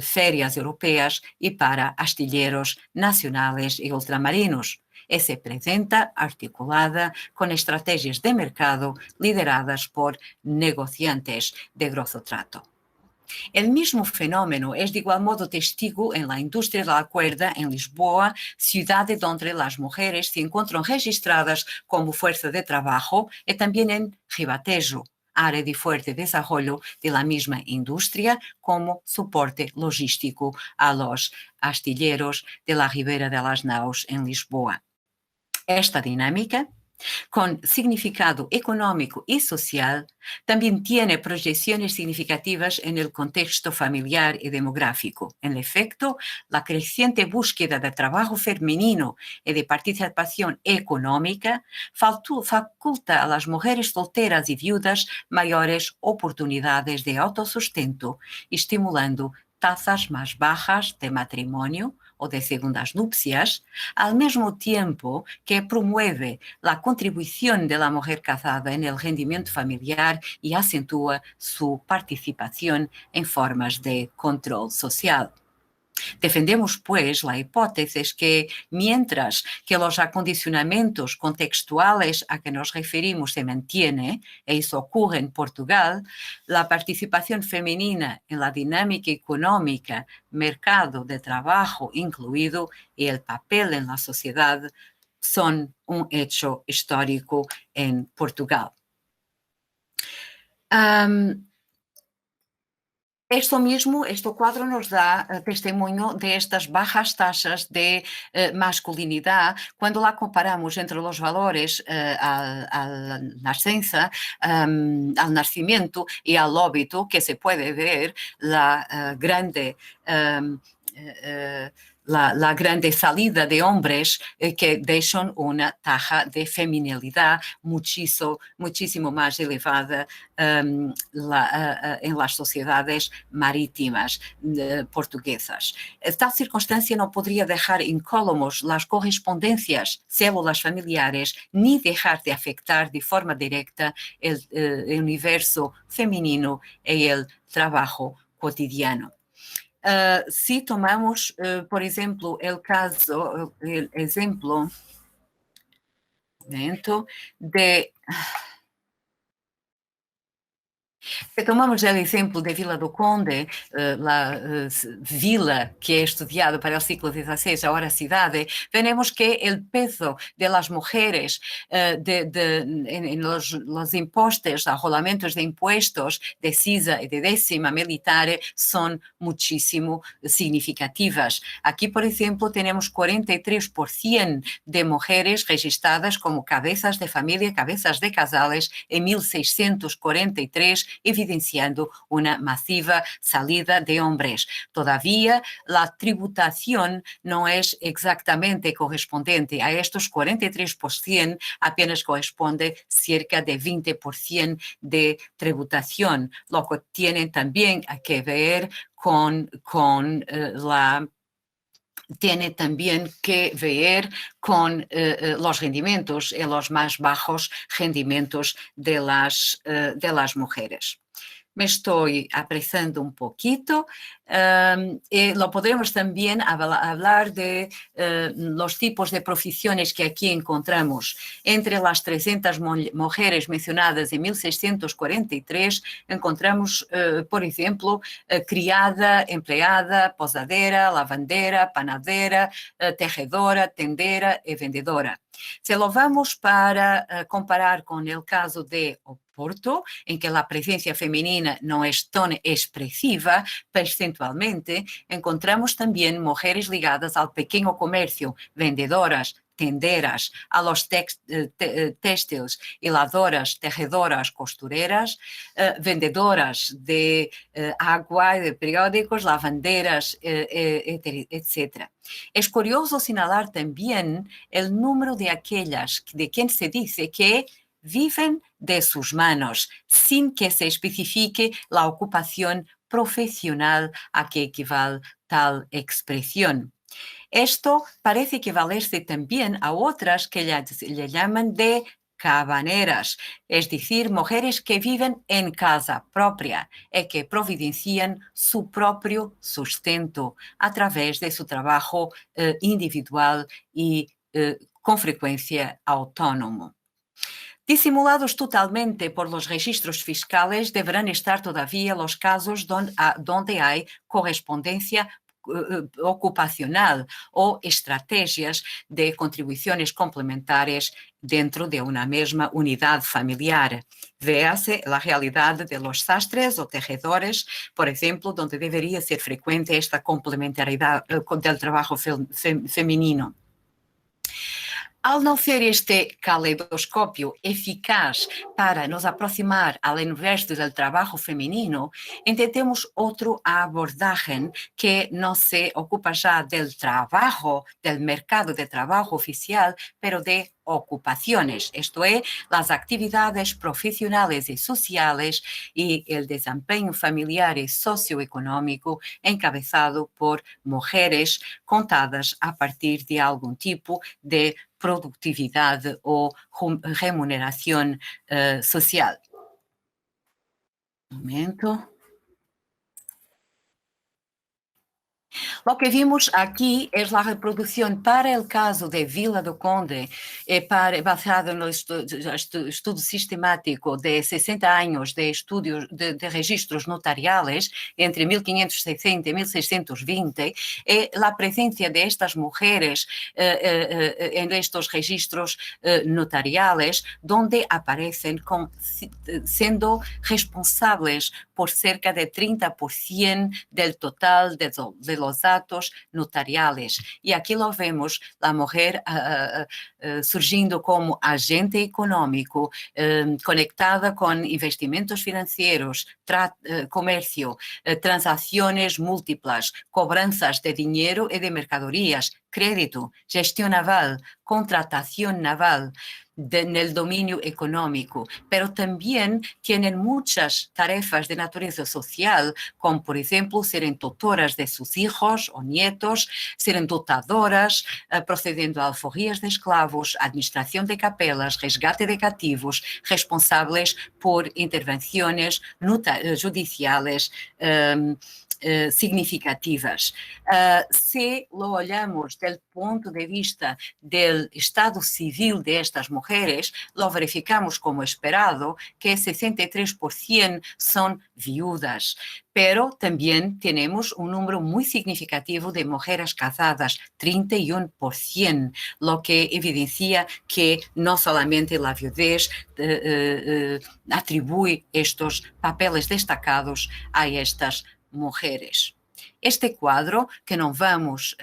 ferias europeas y para astilleros nacionales y ultramarinos. Y se presenta articulada con estrategias de mercado lideradas por negociantes de grosso trato. El mismo fenómeno es de igual modo testigo en la industria de la cuerda en Lisboa, ciudad donde las mujeres se encuentran registradas como fuerza de trabajo, y también en Ribatejo, área de fuerte desarrollo de la misma industria como soporte logístico a los astilleros de la Ribera de las Naus en Lisboa. Esta dinámica, con significado económico y social, también tiene proyecciones significativas en el contexto familiar y demográfico. En efecto, la creciente búsqueda de trabajo femenino y de participación económica faculta a las mujeres solteras y viudas mayores oportunidades de autosustento, estimulando tasas más bajas de matrimonio o de segundas nupcias, al mismo tiempo que promueve la contribución de la mujer casada en el rendimiento familiar y acentúa su participación en formas de control social. Defendemos, pues, la hipótesis que mientras que los acondicionamientos contextuales a que nos referimos se mantienen, e eso ocurre en Portugal, la participación femenina en la dinámica económica, mercado de trabajo incluido, y el papel en la sociedad son un hecho histórico en Portugal. Este cuadro nos da testimonio de estas bajas tasas de masculinidad cuando la comparamos entre los valores al nacimiento y al óbito, que se puede ver la grande la grande salida de hombres que dejan una tasa de feminilidad muchísimo más elevada en las sociedades marítimas portuguesas. Tal circunstancia no podría dejar incólumes las correspondencias, células familiares, ni dejar de afectar de forma directa el universo femenino y el trabajo cotidiano. Si tomamos, por ejemplo, el ejemplo de... Se tomamos el ejemplo de Vila do Conde, la vila que é estudiado para el siglo XVI, ahora cidade, vemos que el peso de las mujeres en los impostos, arrolamientos de impuestos de CISA y de décima militar son muchísimo significativas. Aquí, por ejemplo, tenemos 43% de mujeres registradas como cabezas de familia, cabezas de casales en 1643, evidenciando una masiva salida de hombres. Todavía la tributación no es exactamente correspondiente a estos 43%, apenas corresponde cerca de 20% de tributación, lo que tiene también que ver con tiene también que ver con los rendimientos y los más bajos rendimientos de las mujeres. Me estoy apresando un poquito. Lo podremos también hablar de los tipos de profesiones que aquí encontramos. Entre las 300 mujeres mencionadas en 1643, encontramos, por ejemplo, criada, empleada, posadera, lavandera, panadera, tejedora, tendera y vendedora. Si lo vamos para comparar con el caso de Porto, en que la presencia femenina no es tan expresiva percentualmente, encontramos también mujeres ligadas al pequeño comercio, vendedoras, tenderas, a los textiles, hiladoras, tejedoras, costureras, vendedoras de agua y de periódicos, lavanderas, etc. Es curioso señalar también el número de aquellas de quien se dice que viven de sus manos, sin que se especifique la ocupación profesional a que equivale tal expresión. Esto parece equivalerse también a otras que le llaman de cabaneras, es decir, mujeres que viven en casa propia y que providencian su propio sustento a través de su trabajo individual y con frecuencia autónomo. Disimulados totalmente por los registros fiscales, deberán estar todavía los casos donde hay correspondencia ocupacional o estrategias de contribuciones complementarias dentro de una misma unidad familiar. Véase la realidad de los sastres o tejedores, por ejemplo, donde debería ser frecuente esta complementariedad del trabajo femenino. Al no ser este caleidoscopio eficaz para nos aproximar al universo del trabajo femenino, intentemos otro abordaje que no se ocupa ya del trabajo, del mercado de trabajo oficial, pero de ocupaciones, esto es, las actividades profesionales y sociales y el desempeño familiar y socioeconómico encabezado por mujeres contadas a partir de algún tipo de productividad o remuneración social. Un momento. Lo que vimos aquí es la reproducción para el caso de Vila do Conde, basado en el estudio sistemático de 60 años de estudios de registros notariales entre 1560 y 1620, la presencia de estas mujeres en estos registros notariales, donde aparecen siendo responsables por cerca de 30% del total de los datos notariales. Y aquí lo vemos, la mujer surgiendo como agente económico, conectada con investimentos financieros, comercio, transacciones múltiples, cobranzas de dinero y de mercaderías, crédito, gestión naval, contratación naval, en el dominio económico, pero también tienen muchas tareas de naturaleza social, como por ejemplo ser tutoras de sus hijos o nietos, ser dotadoras, procediendo a alforrías de esclavos, administración de capelas, resgate de cativos, responsables por intervenciones judiciales significativas. Si lo olhamos del punto de vista del estado civil de estas mujeres, lo verificamos como esperado, que 63% son viudas, pero también tenemos un número muy significativo de mujeres casadas, 31%, lo que evidencia que no solamente la viudez atribuye estos papeles destacados a estas mujeres. Este quadro, que não vamos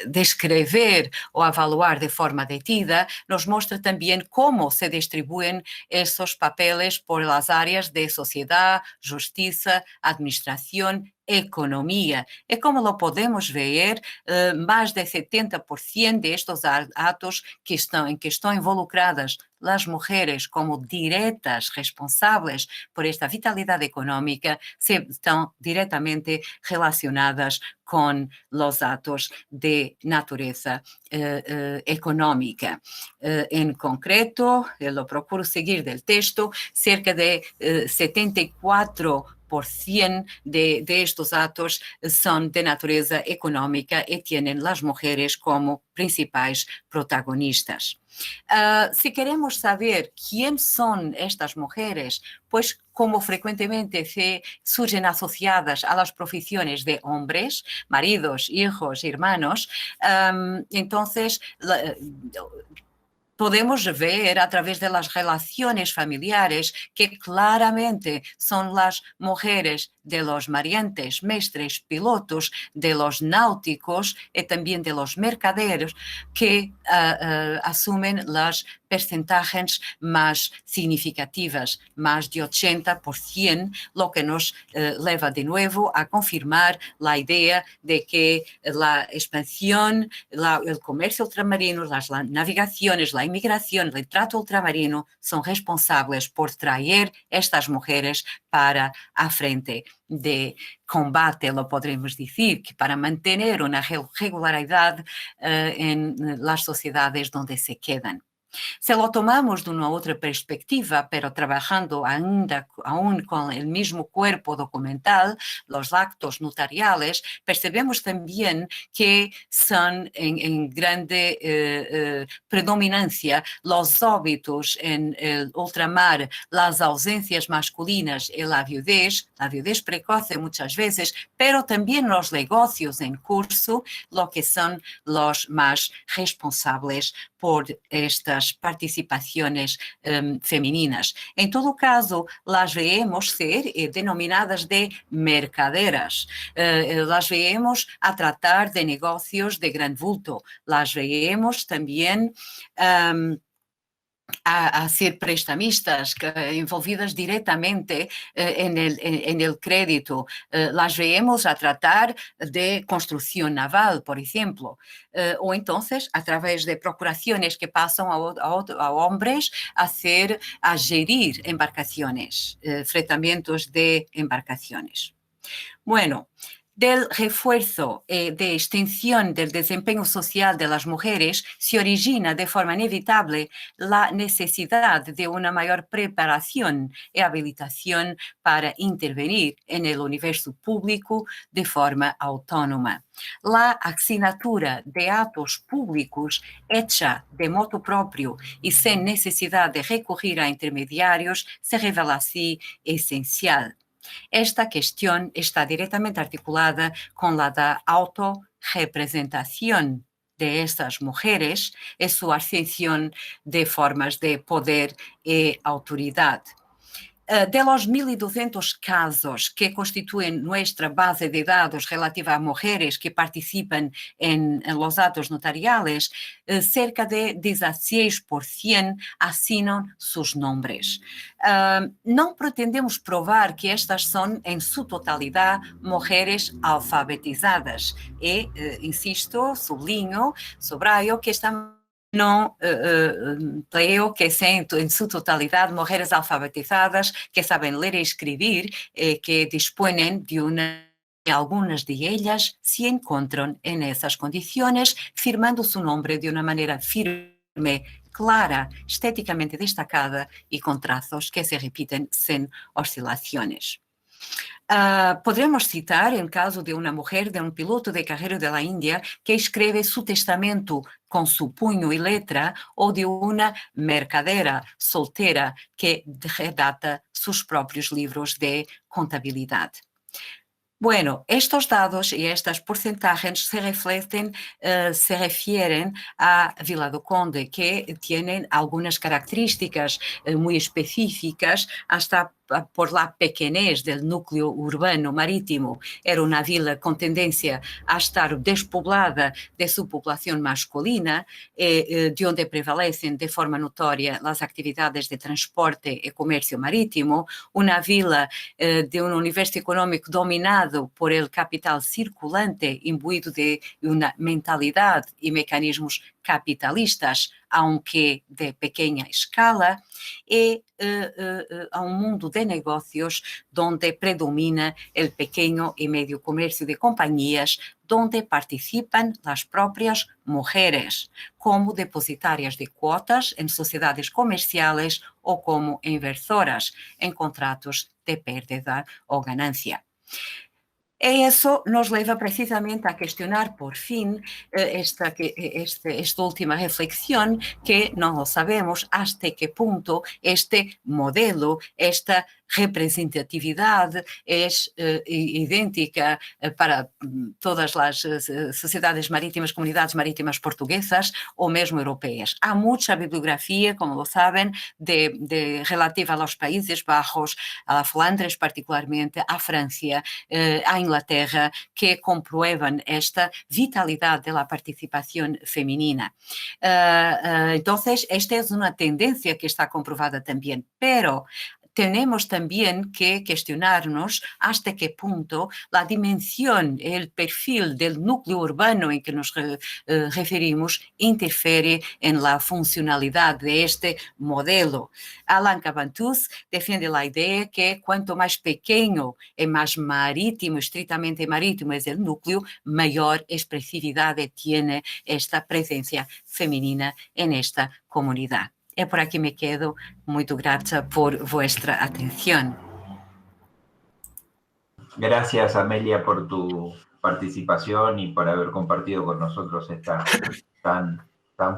descrever ou avaliar de forma detida, nos mostra também como se distribuem esses papeles por las áreas de sociedade, justiça, administração, economia. E como lo podemos ver, mais de 70% de estes atos em que estão involucradas as mulheres como diretas responsáveis por esta vitalidade económica estão diretamente relacionadas con los atos de naturaleza económica. En concreto, lo procuro seguir del texto, cerca de 74% de estos atos son de naturaleza económica y tienen las mujeres como principales protagonistas. Si queremos saber quién son estas mujeres, pues como frecuentemente se surgen asociadas a las profesiones de hombres, maridos, hijos, hermanos, entonces podemos ver a través de las relaciones familiares que claramente son las mujeres de los mariantes, mestres, pilotos, de los náuticos y también de los mercaderes que asumen las porcentajes más significativas, más de 80%, lo que nos lleva de nuevo a confirmar la idea de que la expansión, el comercio ultramarino, las navegaciones, la inmigración, el trato ultramarino son responsables por traer estas mujeres para a frente de combate, lo podremos decir, que para mantener una regularidad en las sociedades donde se quedan. Si lo tomamos de una otra perspectiva, pero trabajando aún con el mismo cuerpo documental, los actos notariales, percebemos también que son en grande predominancia los hábitos en el ultramar, las ausencias masculinas y la viudez precoce muchas veces, pero también los negocios en curso, lo que son los más responsables por estas participaciones femeninas. En todo caso, las vemos ser denominadas de mercaderas, las vemos a tratar de negocios de gran vulto, las vemos también a ser prestamistas envolvidas directamente en el crédito. Las vemos a tratar de construcción naval, por ejemplo, o entonces a través de procuraciones que pasan a hombres a gerir embarcaciones, fretamientos de embarcaciones. Bueno, Del refuerzo de extensión del desempeño social de las mujeres se origina de forma inevitable la necesidad de una mayor preparación y habilitación para intervenir en el universo público de forma autónoma. La asignatura de actos públicos hecha de motu propio y sin necesidad de recurrir a intermediarios se revela así esencial. Esta cuestión está directamente articulada con la da autorrepresentación de estas mujeres y su ascensión de formas de poder y autoridad. De los 1.200 casos que constituyen nuestra base de datos relativa a mujeres que participan en los actos notariales, cerca de 16% asinan sus nombres. No pretendemos probar que estas son en su totalidad mujeres alfabetizadas y, insisto, subrayo que están no creo que sean en su totalidad mujeres alfabetizadas que saben leer y escribir, que disponen de una. Algunas de ellas se encuentran en esas condiciones, firmando su nombre de una manera firme, clara, estéticamente destacada y con trazos que se repiten sin oscilaciones. Podremos citar el caso de una mujer, de un piloto de carrera de la India, que escribe su testamento con su puño y letra, o de una mercadera soltera que redacta sus propios libros de contabilidad. Bueno, estos datos y estos porcentajes se refieren a Vila do Conde, que tienen algunas características muy específicas, hasta por la pequeñez del núcleo urbano marítimo. Era una vila con tendencia a estar despoblada de su población masculina, de donde prevalecen de forma notoria las actividades de transporte y comercio marítimo, una vila de un universo económico dominado por el capital circulante, imbuido de una mentalidad y mecanismos capitalistas, aunque de pequeña escala, y a un mundo de negocios donde predomina el pequeño y medio comercio de compañías, donde participan las propias mujeres como depositarias de cuotas en sociedades comerciales o como inversoras en contratos de pérdida o ganancia. Eso nos lleva precisamente a cuestionar por fin esta última reflexión, que no lo sabemos hasta qué punto este modelo, esta representatividad es idéntica para todas las sociedades marítimas, comunidades marítimas portuguesas o mesmo europeas. Há mucha bibliografía, como lo saben, relativa a los Países Bajos, a Flandres particularmente, a Francia, a Inglaterra, que comprueban esta vitalidad de la participación femenina. Entonces, esta es una tendencia que está comprobada también, pero tenemos también que cuestionarnos hasta qué punto la dimensión, el perfil del núcleo urbano en que nos referimos interfiere en la funcionalidad de este modelo. Alain Cabantus defiende la idea que cuanto más pequeño y más marítimo, estrictamente marítimo es el núcleo, mayor expresividad tiene esta presencia femenina en esta comunidad. Y por aquí me quedo. Muy grata por vuestra atención. Gracias, Amelia, por tu participación y por haber compartido con nosotros esta tan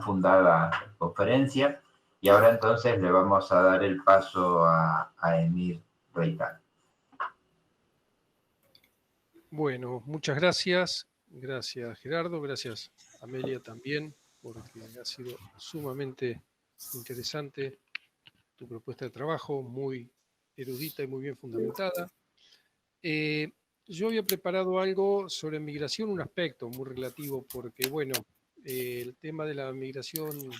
fundada conferencia. Y ahora entonces le vamos a dar el paso a Emir Reitán. Bueno, muchas gracias. Gracias, Gerardo. Gracias, Amelia, también, porque ha sido sumamente interesante tu propuesta de trabajo, muy erudita y muy bien fundamentada. Yo había preparado algo sobre migración, un aspecto muy relativo, porque, bueno, el tema de la migración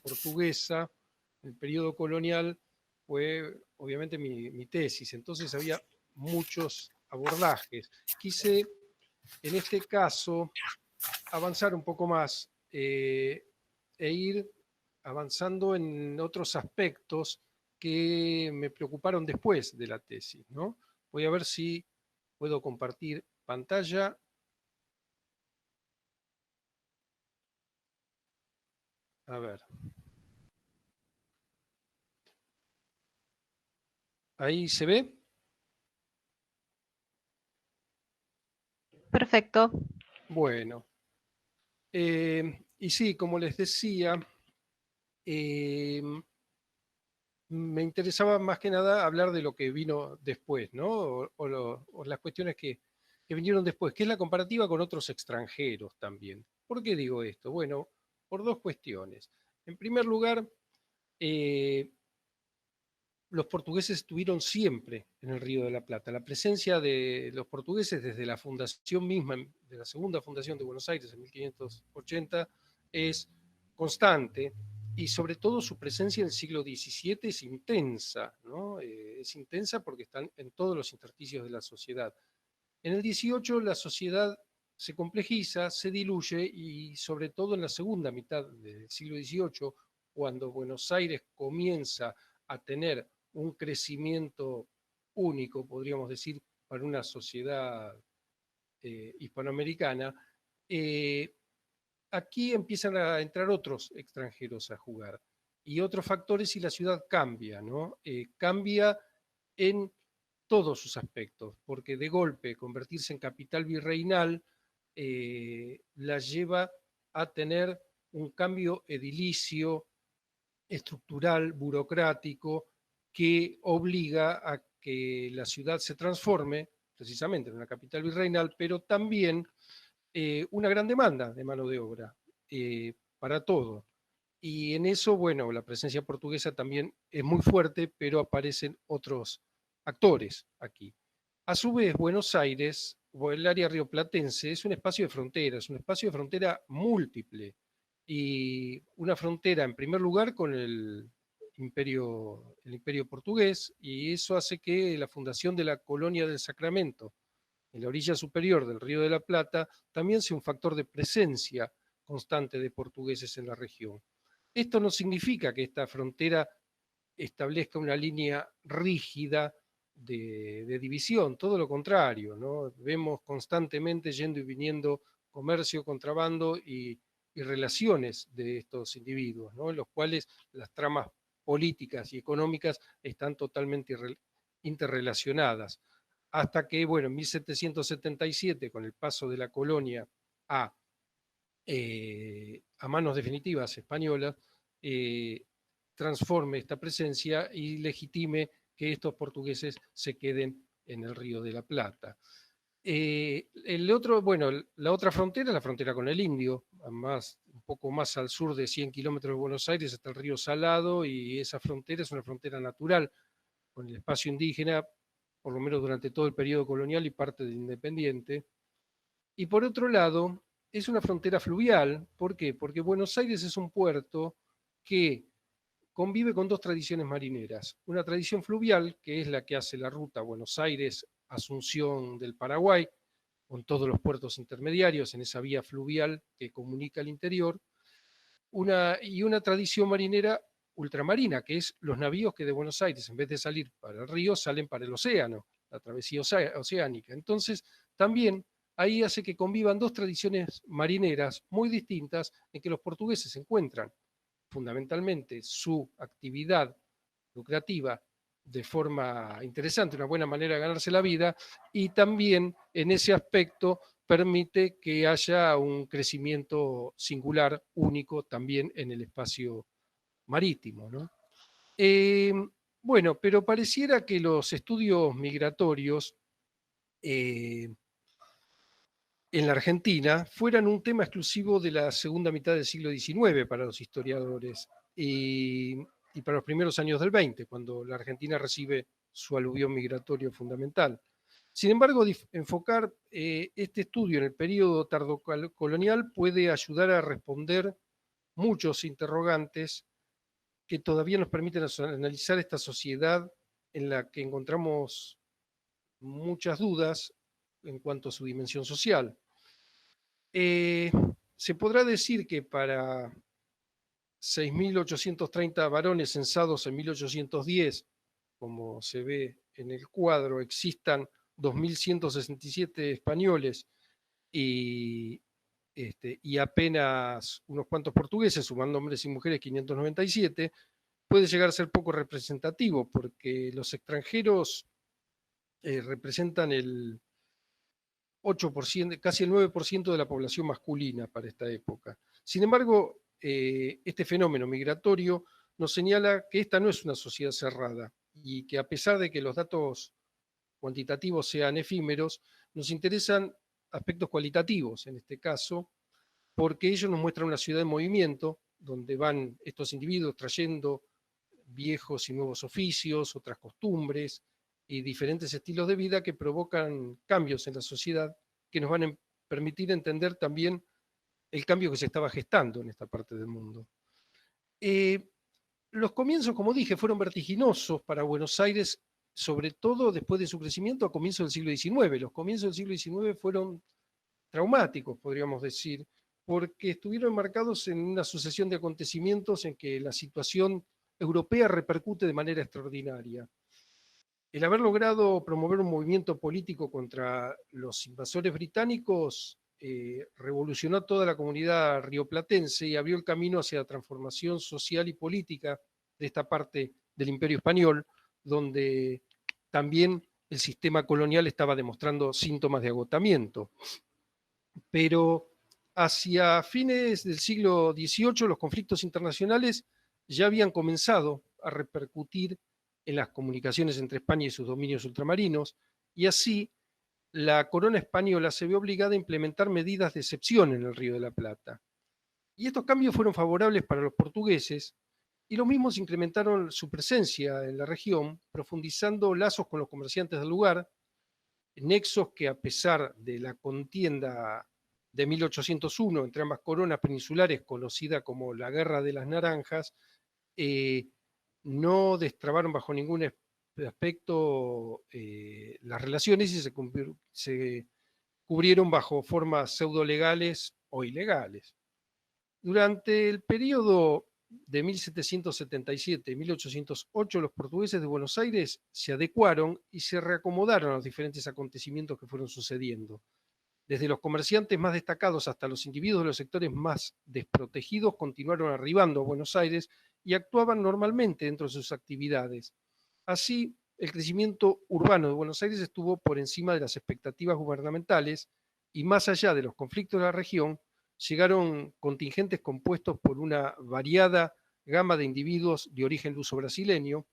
portuguesa, el periodo colonial, fue obviamente mi tesis. Entonces había muchos abordajes. Quise, en este caso, avanzar un poco más e ir avanzando en otros aspectos que me preocuparon después de la tesis, ¿no? Voy a ver si puedo compartir pantalla. A ver. ¿Ahí se ve? Perfecto. Bueno. Y sí, como les decía, me interesaba más que nada hablar de lo que vino después, ¿no? O las cuestiones que vinieron después, que es la comparativa con otros extranjeros también. ¿Por qué digo esto? Bueno, por dos cuestiones. En primer lugar, los portugueses estuvieron siempre en el Río de la Plata. La presencia de los portugueses desde la fundación misma, de la segunda fundación de Buenos Aires en 1580, es constante y sobre todo su presencia en el siglo XVII es intensa, ¿no? Es intensa porque están en todos los intersticios de la sociedad. En el XVIII la sociedad se complejiza, se diluye y sobre todo en la segunda mitad del siglo XVIII, cuando Buenos Aires comienza a tener un crecimiento único, podríamos decir, para una sociedad hispanoamericana, aquí empiezan a entrar otros extranjeros a jugar y otros factores y la ciudad cambia, ¿no? Cambia en todos sus aspectos, porque de golpe convertirse en capital virreinal la lleva a tener un cambio edilicio, estructural, burocrático, que obliga a que la ciudad se transforme precisamente en una capital virreinal, pero también una gran demanda de mano de obra para todo. Y en eso, bueno, la presencia portuguesa también es muy fuerte, pero aparecen otros actores aquí. A su vez, Buenos Aires, o el área rioplatense, es un espacio de frontera, es un espacio de frontera múltiple. Y una frontera, en primer lugar, con el imperio portugués, y eso hace que la fundación de la Colonia del Sacramento, en la orilla superior del Río de la Plata, también sea un factor de presencia constante de portugueses en la región. Esto no significa que esta frontera establezca una línea rígida de división, todo lo contrario, ¿no? Vemos constantemente yendo y viniendo comercio, contrabando y relaciones de estos individuos, ¿no? En los cuales las tramas políticas y económicas están totalmente interrelacionadas. Hasta que, bueno, en 1777, con el paso de la colonia a manos definitivas españolas, transforme esta presencia y legitime que estos portugueses se queden en el Río de la Plata. La otra frontera es la frontera con el Indio, un poco más al sur de 100 kilómetros de Buenos Aires está el río Salado y esa frontera es una frontera natural con el espacio indígena, por lo menos durante todo el periodo colonial y parte del independiente. Y por otro lado, es una frontera fluvial. ¿Por qué? Porque Buenos Aires es un puerto que convive con dos tradiciones marineras. Una tradición fluvial, que es la que hace la ruta Buenos Aires-Asunción del Paraguay, con todos los puertos intermediarios en esa vía fluvial que comunica el interior, y una tradición marinera ultramarina, que es los navíos que de Buenos Aires, en vez de salir para el río, salen para el océano, la travesía oceánica. Entonces, también ahí hace que convivan dos tradiciones marineras muy distintas en que los portugueses encuentran fundamentalmente su actividad lucrativa de forma interesante, una buena manera de ganarse la vida, y también en ese aspecto permite que haya un crecimiento singular, único, también en el espacio marítimo, ¿no? Bueno, pero pareciera que los estudios migratorios en la Argentina fueran un tema exclusivo de la segunda mitad del siglo XIX para los historiadores y para los primeros años del XX, cuando la Argentina recibe su aluvión migratorio fundamental. Sin embargo, enfocar este estudio en el periodo tardocolonial puede ayudar a responder muchos interrogantes que todavía nos permiten analizar esta sociedad en la que encontramos muchas dudas en cuanto a su dimensión social. Se podrá decir que para 6.830 varones censados en 1810, como se ve en el cuadro, existan 2.167 españoles y apenas unos cuantos portugueses, sumando hombres y mujeres 597, puede llegar a ser poco representativo, porque los extranjeros representan el 8%, casi el 9% de la población masculina para esta época. Sin embargo, este fenómeno migratorio nos señala que esta no es una sociedad cerrada y que, a pesar de que los datos cuantitativos sean efímeros, nos interesan aspectos cualitativos en este caso, porque ellos nos muestran una ciudad en movimiento, donde van estos individuos trayendo viejos y nuevos oficios, otras costumbres y diferentes estilos de vida que provocan cambios en la sociedad que nos van a permitir entender también el cambio que se estaba gestando en esta parte del mundo. Los comienzos, como dije, fueron vertiginosos para Buenos Aires, sobre todo después de su crecimiento a comienzos del siglo XIX. Los comienzos del siglo XIX fueron traumáticos, podríamos decir, porque estuvieron enmarcados en una sucesión de acontecimientos en que la situación europea repercute de manera extraordinaria. El haber logrado promover un movimiento político contra los invasores británicos revolucionó a toda la comunidad rioplatense y abrió el camino hacia la transformación social y política de esta parte del Imperio Español, donde también el sistema colonial estaba demostrando síntomas de agotamiento. Pero hacia fines del siglo XVIII los conflictos internacionales ya habían comenzado a repercutir en las comunicaciones entre España y sus dominios ultramarinos, y así la corona española se ve obligada a implementar medidas de excepción en el Río de la Plata. Y estos cambios fueron favorables para los portugueses, y los mismos incrementaron su presencia en la región, profundizando lazos con los comerciantes del lugar, nexos que, a pesar de la contienda de 1801 entre ambas coronas peninsulares, conocida como la Guerra de las Naranjas, no destrabaron bajo ningún aspecto las relaciones y se cubrieron bajo formas pseudolegales o ilegales. Durante el periodo de 1777 y 1808, los portugueses de Buenos Aires se adecuaron y se reacomodaron a los diferentes acontecimientos que fueron sucediendo. Desde los comerciantes más destacados hasta los individuos de los sectores más desprotegidos continuaron arribando a Buenos Aires y actuaban normalmente dentro de sus actividades. Así, el crecimiento urbano de Buenos Aires estuvo por encima de las expectativas gubernamentales y, más allá de los conflictos de la región, llegaron contingentes compuestos por una variada gama de individuos de origen luso-brasileño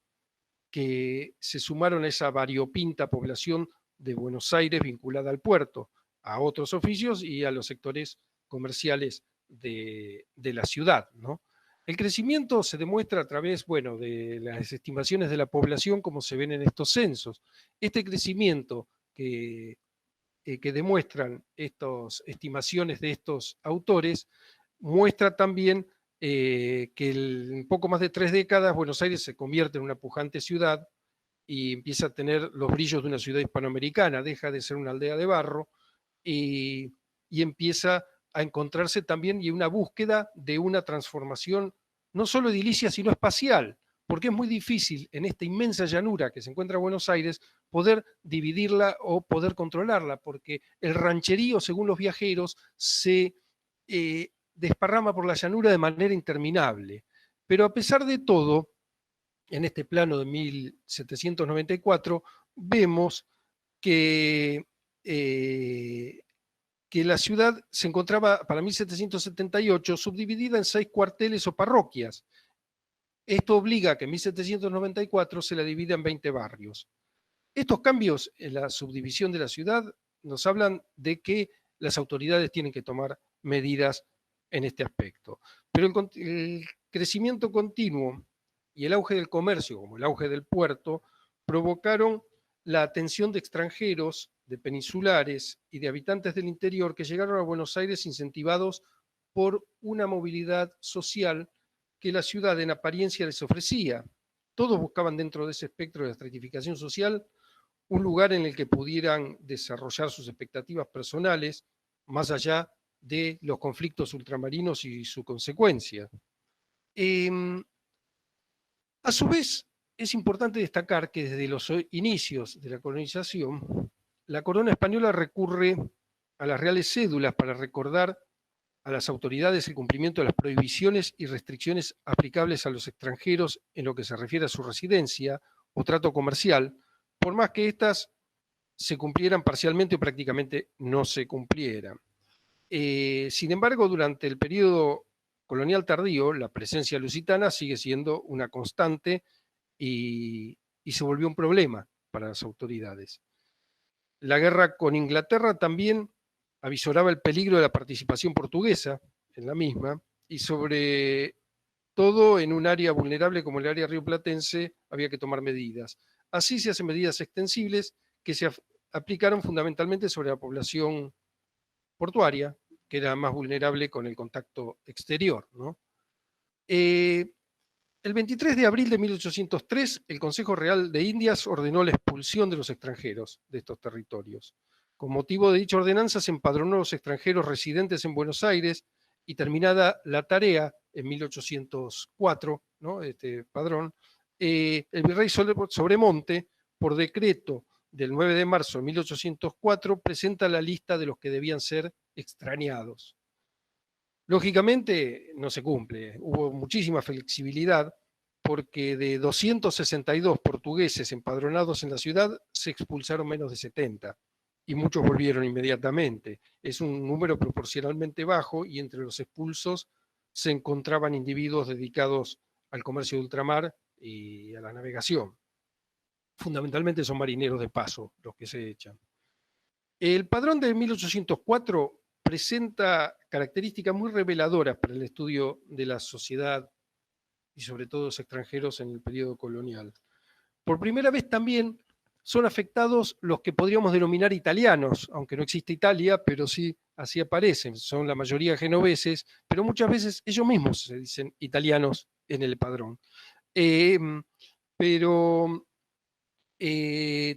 que se sumaron a esa variopinta población de Buenos Aires vinculada al puerto, a otros oficios y a los sectores comerciales de la ciudad, ¿no? El crecimiento se demuestra a través, bueno, de las estimaciones de la población como se ven en estos censos. Este crecimiento que demuestran estas estimaciones de estos autores muestra también que en poco más de 3 décadas Buenos Aires se convierte en una pujante ciudad y empieza a tener los brillos de una ciudad hispanoamericana, deja de ser una aldea de barro y empieza a encontrarse también y una búsqueda de una transformación no solo edilicia, sino espacial, porque es muy difícil en esta inmensa llanura que se encuentra Buenos Aires poder dividirla o poder controlarla, porque el rancherío, según los viajeros, se desparrama por la llanura de manera interminable. Pero a pesar de todo, en este plano de 1794, vemos que la ciudad se encontraba para 1778 subdividida en 6 cuarteles o parroquias. Esto obliga a que en 1794 se la divida en 20 barrios. Estos cambios en la subdivisión de la ciudad nos hablan de que las autoridades tienen que tomar medidas en este aspecto. Pero el crecimiento continuo y el auge del comercio, como el auge del puerto, provocaron la atención de extranjeros, de peninsulares y de habitantes del interior que llegaron a Buenos Aires incentivados por una movilidad social que la ciudad en apariencia les ofrecía. Todos buscaban dentro de ese espectro de estratificación social un lugar en el que pudieran desarrollar sus expectativas personales más allá de los conflictos ultramarinos y su consecuencia. A su vez, es importante destacar que desde los inicios de la colonización, la corona española recurre a las reales cédulas para recordar a las autoridades el cumplimiento de las prohibiciones y restricciones aplicables a los extranjeros en lo que se refiere a su residencia o trato comercial, por más que éstas se cumplieran parcialmente o prácticamente no se cumplieran. Sin embargo, durante el periodo colonial tardío, la presencia lusitana sigue siendo una constante y se volvió un problema para las autoridades. La guerra con Inglaterra también avisoraba el peligro de la participación portuguesa en la misma, y sobre todo en un área vulnerable como el área rioplatense había que tomar medidas. Así se hacen medidas extensibles que se aplicaron fundamentalmente sobre la población portuaria, que era más vulnerable con el contacto exterior, ¿no? El 23 de abril de 1803, el Consejo Real de Indias ordenó la expulsión de los extranjeros de estos territorios. Con motivo de dicha ordenanza se empadronó a los extranjeros residentes en Buenos Aires y terminada la tarea en 1804, ¿no? Este padrón, el virrey Sobremonte, por decreto del 9 de marzo de 1804, presenta la lista de los que debían ser extrañados. Lógicamente no se cumple, hubo muchísima flexibilidad porque de 262 portugueses empadronados en la ciudad se expulsaron menos de 70 y muchos volvieron inmediatamente. Es un número proporcionalmente bajo y entre los expulsos se encontraban individuos dedicados al comercio de ultramar y a la navegación. Fundamentalmente son marineros de paso los que se echan. El padrón de 1804 presenta características muy reveladoras para el estudio de la sociedad y sobre todo los extranjeros en el periodo colonial. Por primera vez también son afectados los que podríamos denominar italianos, aunque no existe Italia, pero sí así aparecen, son la mayoría genoveses, pero muchas veces ellos mismos se dicen italianos en el padrón. Pero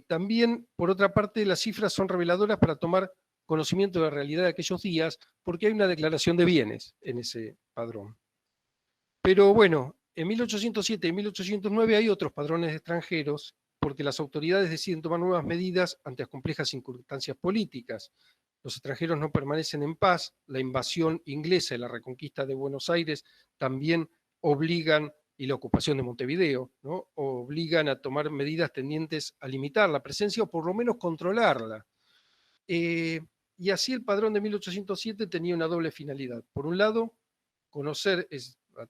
también, por otra parte, las cifras son reveladoras para tomar conocimiento de la realidad de aquellos días, porque hay una declaración de bienes en ese padrón. Pero bueno, en 1807 y 1809 hay otros padrones de extranjeros, porque las autoridades deciden tomar nuevas medidas ante las complejas circunstancias políticas. Los extranjeros no permanecen en paz, la invasión inglesa y la reconquista de Buenos Aires también obligan, y la ocupación de Montevideo, ¿no? Obligan a tomar medidas tendientes a limitar la presencia o por lo menos controlarla. Y así el padrón de 1807 tenía una doble finalidad. Por un lado, conocer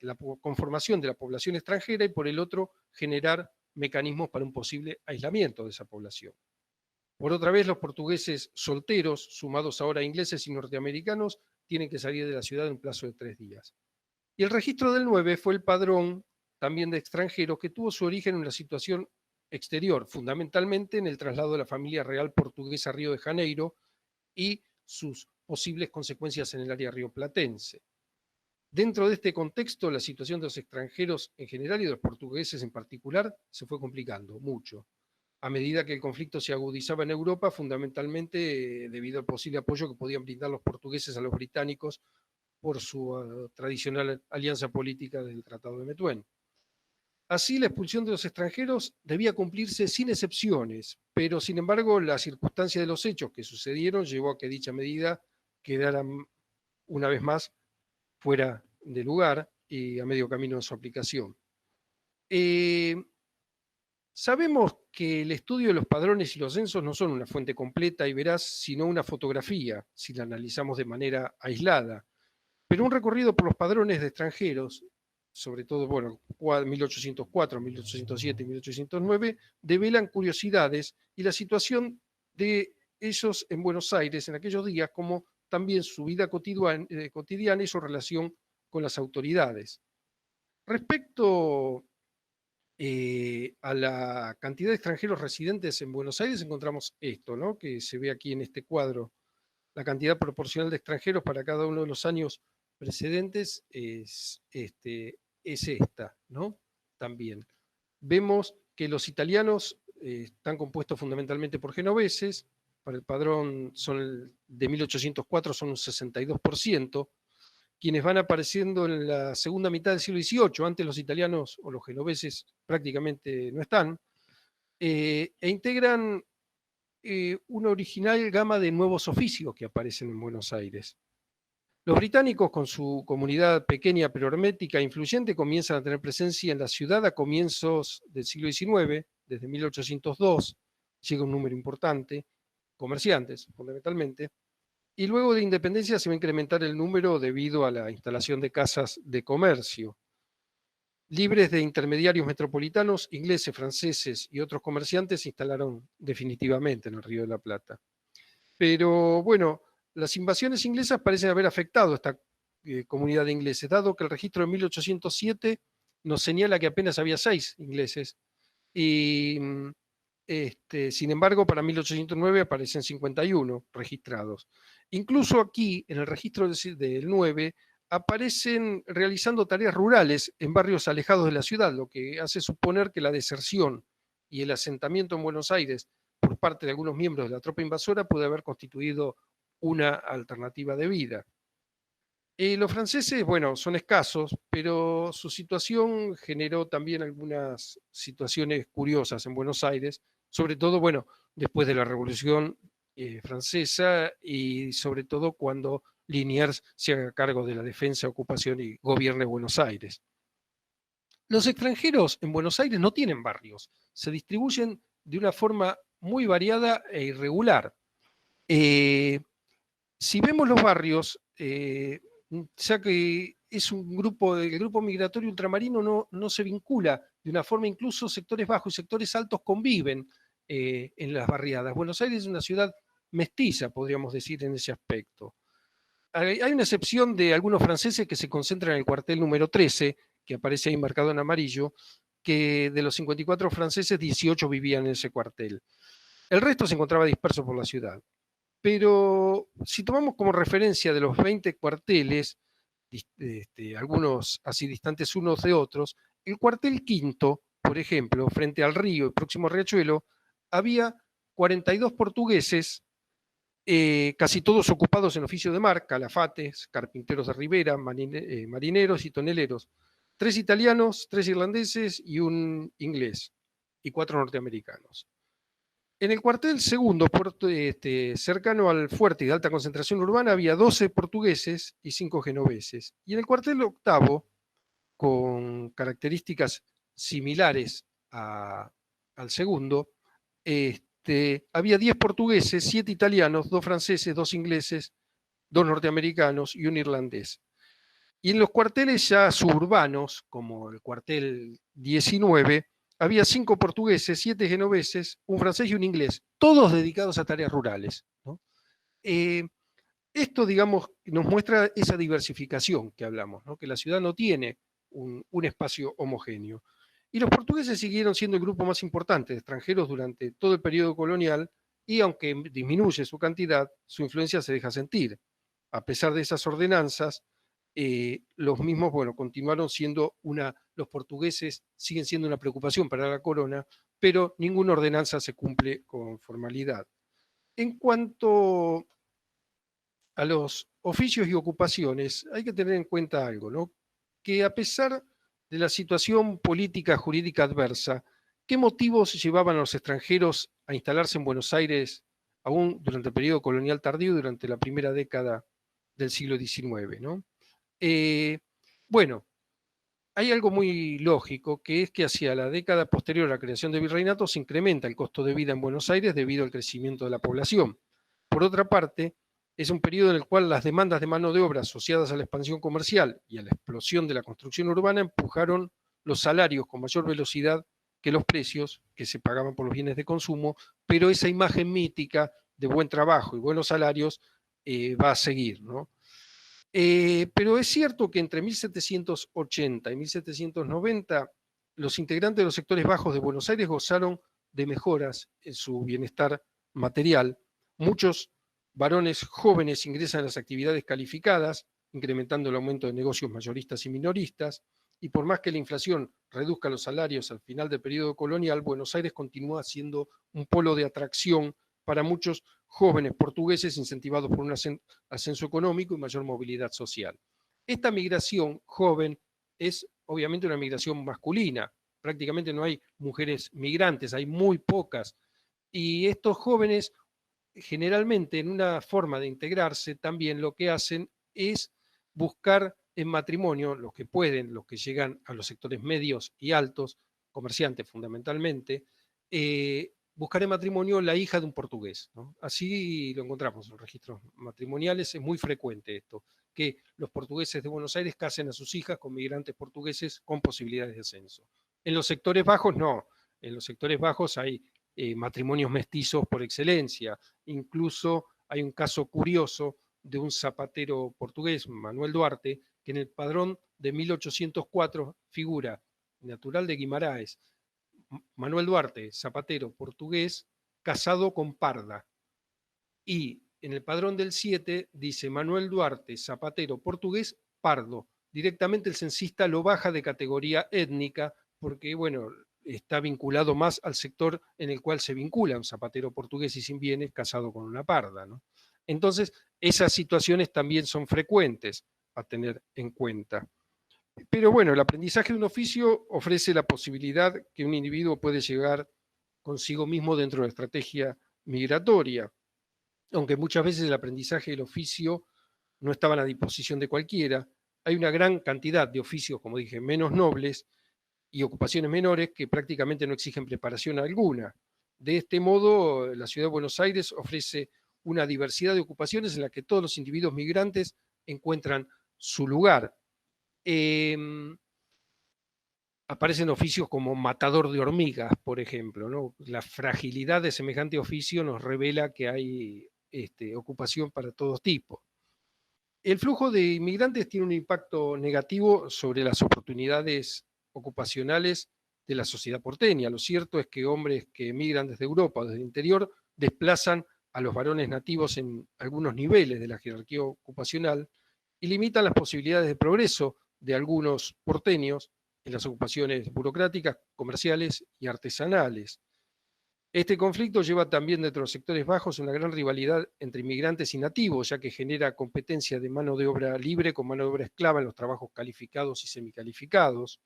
la conformación de la población extranjera y por el otro, generar mecanismos para un posible aislamiento de esa población. Por otra vez, los portugueses solteros, sumados ahora a ingleses y norteamericanos, tienen que salir de la ciudad en un plazo de 3 días. Y el registro del 9 fue el padrón también de extranjeros que tuvo su origen en una situación exterior, fundamentalmente en el traslado de la familia real portuguesa a Río de Janeiro y sus posibles consecuencias en el área rioplatense. Dentro de este contexto, la situación de los extranjeros en general y de los portugueses en particular se fue complicando mucho, a medida que el conflicto se agudizaba en Europa, fundamentalmente debido al posible apoyo que podían brindar los portugueses a los británicos por su tradicional alianza política del Tratado de Methuen. Así, la expulsión de los extranjeros debía cumplirse sin excepciones, pero sin embargo la circunstancia de los hechos que sucedieron llevó a que dicha medida quedara una vez más fuera de lugar y a medio camino en su aplicación. Sabemos que el estudio de los padrones y los censos no son una fuente completa y veraz, sino una fotografía, si la analizamos de manera aislada. Pero un recorrido por los padrones de extranjeros, sobre todo, bueno, 1804, 1807 y 1809, develan curiosidades y la situación de ellos en Buenos Aires en aquellos días, como también su vida cotidiana y su relación con las autoridades. Respecto a la cantidad de extranjeros residentes en Buenos Aires, encontramos esto, ¿no? Que se ve aquí en este cuadro. La cantidad proporcional de extranjeros para cada uno de los años precedentes es esta, ¿no? También. Vemos que los italianos están compuestos fundamentalmente por genoveses, para el padrón de 1804 son un 62%, quienes van apareciendo en la segunda mitad del siglo XVIII, antes los italianos o los genoveses prácticamente no están, e integran una original gama de nuevos oficios que aparecen en Buenos Aires. Los británicos, con su comunidad pequeña pero hermética e influyente, comienzan a tener presencia en la ciudad a comienzos del siglo XIX, desde 1802, llega un número importante, comerciantes fundamentalmente, y luego de independencia se va a incrementar el número debido a la instalación de casas de comercio. Libres de intermediarios metropolitanos, ingleses, franceses y otros comerciantes se instalaron definitivamente en el Río de la Plata. Pero bueno, las invasiones inglesas parecen haber afectado a esta comunidad de ingleses, dado que el registro de 1807 nos señala que apenas había 6 ingleses, y sin embargo para 1809 aparecen 51 registrados. Incluso aquí, en el registro del 9, aparecen realizando tareas rurales en barrios alejados de la ciudad, lo que hace suponer que la deserción y el asentamiento en Buenos Aires por parte de algunos miembros de la tropa invasora puede haber constituido una alternativa de vida. Los franceses, bueno, son escasos, pero su situación generó también algunas situaciones curiosas en Buenos Aires, sobre todo, bueno, después de la Revolución Francesa y sobre todo cuando Liniers se haga cargo de la defensa, ocupación y gobierne Buenos Aires. Los extranjeros en Buenos Aires no tienen barrios, se distribuyen de una forma muy variada e irregular. Si vemos los barrios, ya que es un grupo, el grupo migratorio ultramarino no se vincula de una forma, incluso sectores bajos y sectores altos conviven en las barriadas. Buenos Aires es una ciudad mestiza, podríamos decir, en ese aspecto. Hay una excepción de algunos franceses que se concentran en el cuartel número 13, que aparece ahí marcado en amarillo, que de los 54 franceses, 18 vivían en ese cuartel. El resto se encontraba disperso por la ciudad. Pero si tomamos como referencia de los 20 cuarteles, algunos así distantes unos de otros, el cuartel quinto, por ejemplo, frente al río y próximo a Riachuelo, había 42 portugueses, casi todos ocupados en oficio de mar, calafates, carpinteros de ribera, marineros y toneleros, 3 italianos, 3 irlandeses y un inglés, y 4 norteamericanos. En el cuartel segundo, cercano al fuerte y de alta concentración urbana, había 12 portugueses y 5 genoveses. Y en el cuartel octavo, con características similares al segundo, había 10 portugueses, 7 italianos, 2 franceses, 2 ingleses, 2 norteamericanos y un irlandés. Y en los cuarteles ya suburbanos, como el cuartel 19, había 5 portugueses, 7 genoveses, un francés y un inglés, todos dedicados a tareas rurales, ¿no? Esto, digamos, nos muestra esa diversificación que hablamos, ¿no? Que la ciudad no tiene un espacio homogéneo. Y los portugueses siguieron siendo el grupo más importante de extranjeros durante todo el periodo colonial, y aunque disminuye su cantidad, su influencia se deja sentir. A pesar de esas ordenanzas, los mismos, bueno, continuaron siendo los portugueses siguen siendo una preocupación para la corona, pero ninguna ordenanza se cumple con formalidad. En cuanto a los oficios y ocupaciones, hay que tener en cuenta algo, ¿no? Que a pesar de la situación política jurídica adversa, ¿qué motivos llevaban a los extranjeros a instalarse en Buenos Aires aún durante el periodo colonial tardío, durante la primera década del siglo XIX, ¿no? Bueno, hay algo muy lógico, que es que hacia la década posterior a la creación del virreinato se incrementa el costo de vida en Buenos Aires debido al crecimiento de la población. Por otra parte, es un periodo en el cual las demandas de mano de obra asociadas a la expansión comercial y a la explosión de la construcción urbana empujaron los salarios con mayor velocidad que los precios que se pagaban por los bienes de consumo, pero esa imagen mítica de buen trabajo y buenos salarios va a seguir, ¿no? Pero es cierto que entre 1780 y 1790 los integrantes de los sectores bajos de Buenos Aires gozaron de mejoras en su bienestar material. Muchos varones jóvenes ingresan a las actividades calificadas, incrementando el aumento de negocios mayoristas y minoristas, y por más que la inflación reduzca los salarios al final del periodo colonial, Buenos Aires continúa siendo un polo de atracción para muchos jóvenes portugueses incentivados por un ascenso económico y mayor movilidad social. Esta migración joven es obviamente una migración masculina, prácticamente no hay mujeres migrantes, hay muy pocas, Y estos jóvenes, generalmente en una forma de integrarse, también lo que hacen es buscar en matrimonio, los que pueden, los que llegan a los sectores medios y altos, comerciantes fundamentalmente, buscar en matrimonio la hija de un portugués, ¿no? Así lo encontramos en los registros matrimoniales, es muy frecuente esto, que los portugueses de Buenos Aires casen a sus hijas con migrantes portugueses con posibilidades de ascenso. En los sectores bajos no, en los sectores bajos hay matrimonios mestizos por excelencia. Incluso hay un caso curioso de un zapatero portugués, Manuel Duarte, que en el padrón de 1804 figura, natural de Guimarães, Manuel Duarte, zapatero portugués, casado con Parda. Y en el padrón del 7 dice Manuel Duarte, zapatero portugués, Pardo. Directamente el censista lo baja de categoría étnica porque, bueno, está vinculado más al sector en el cual se vincula un zapatero portugués y sin bienes casado con una parda, ¿no? Entonces, esas situaciones también son frecuentes a tener en cuenta. Pero bueno, el aprendizaje de un oficio ofrece la posibilidad que un individuo puede llegar consigo mismo dentro de la estrategia migratoria, aunque muchas veces el aprendizaje del oficio no estaba a la disposición de cualquiera. Hay una gran cantidad de oficios, como dije, menos nobles y ocupaciones menores que prácticamente no exigen preparación alguna. De este modo, la Ciudad de Buenos Aires ofrece una diversidad de ocupaciones en la que todos los individuos migrantes encuentran su lugar. Aparecen oficios como matador de hormigas, por ejemplo, ¿no? La fragilidad de semejante oficio nos revela que hay ocupación para todo tipo. El flujo de inmigrantes tiene un impacto negativo sobre las oportunidades ocupacionales de la sociedad porteña. Lo cierto es que hombres que emigran desde Europa o desde el interior desplazan a los varones nativos en algunos niveles de la jerarquía ocupacional y limitan las posibilidades de progreso de algunos porteños en las ocupaciones burocráticas, comerciales y artesanales. Este conflicto lleva también dentro de los sectores bajos una gran rivalidad entre inmigrantes y nativos, ya que genera competencia de mano de obra libre con mano de obra esclava en los trabajos calificados y semicalificados.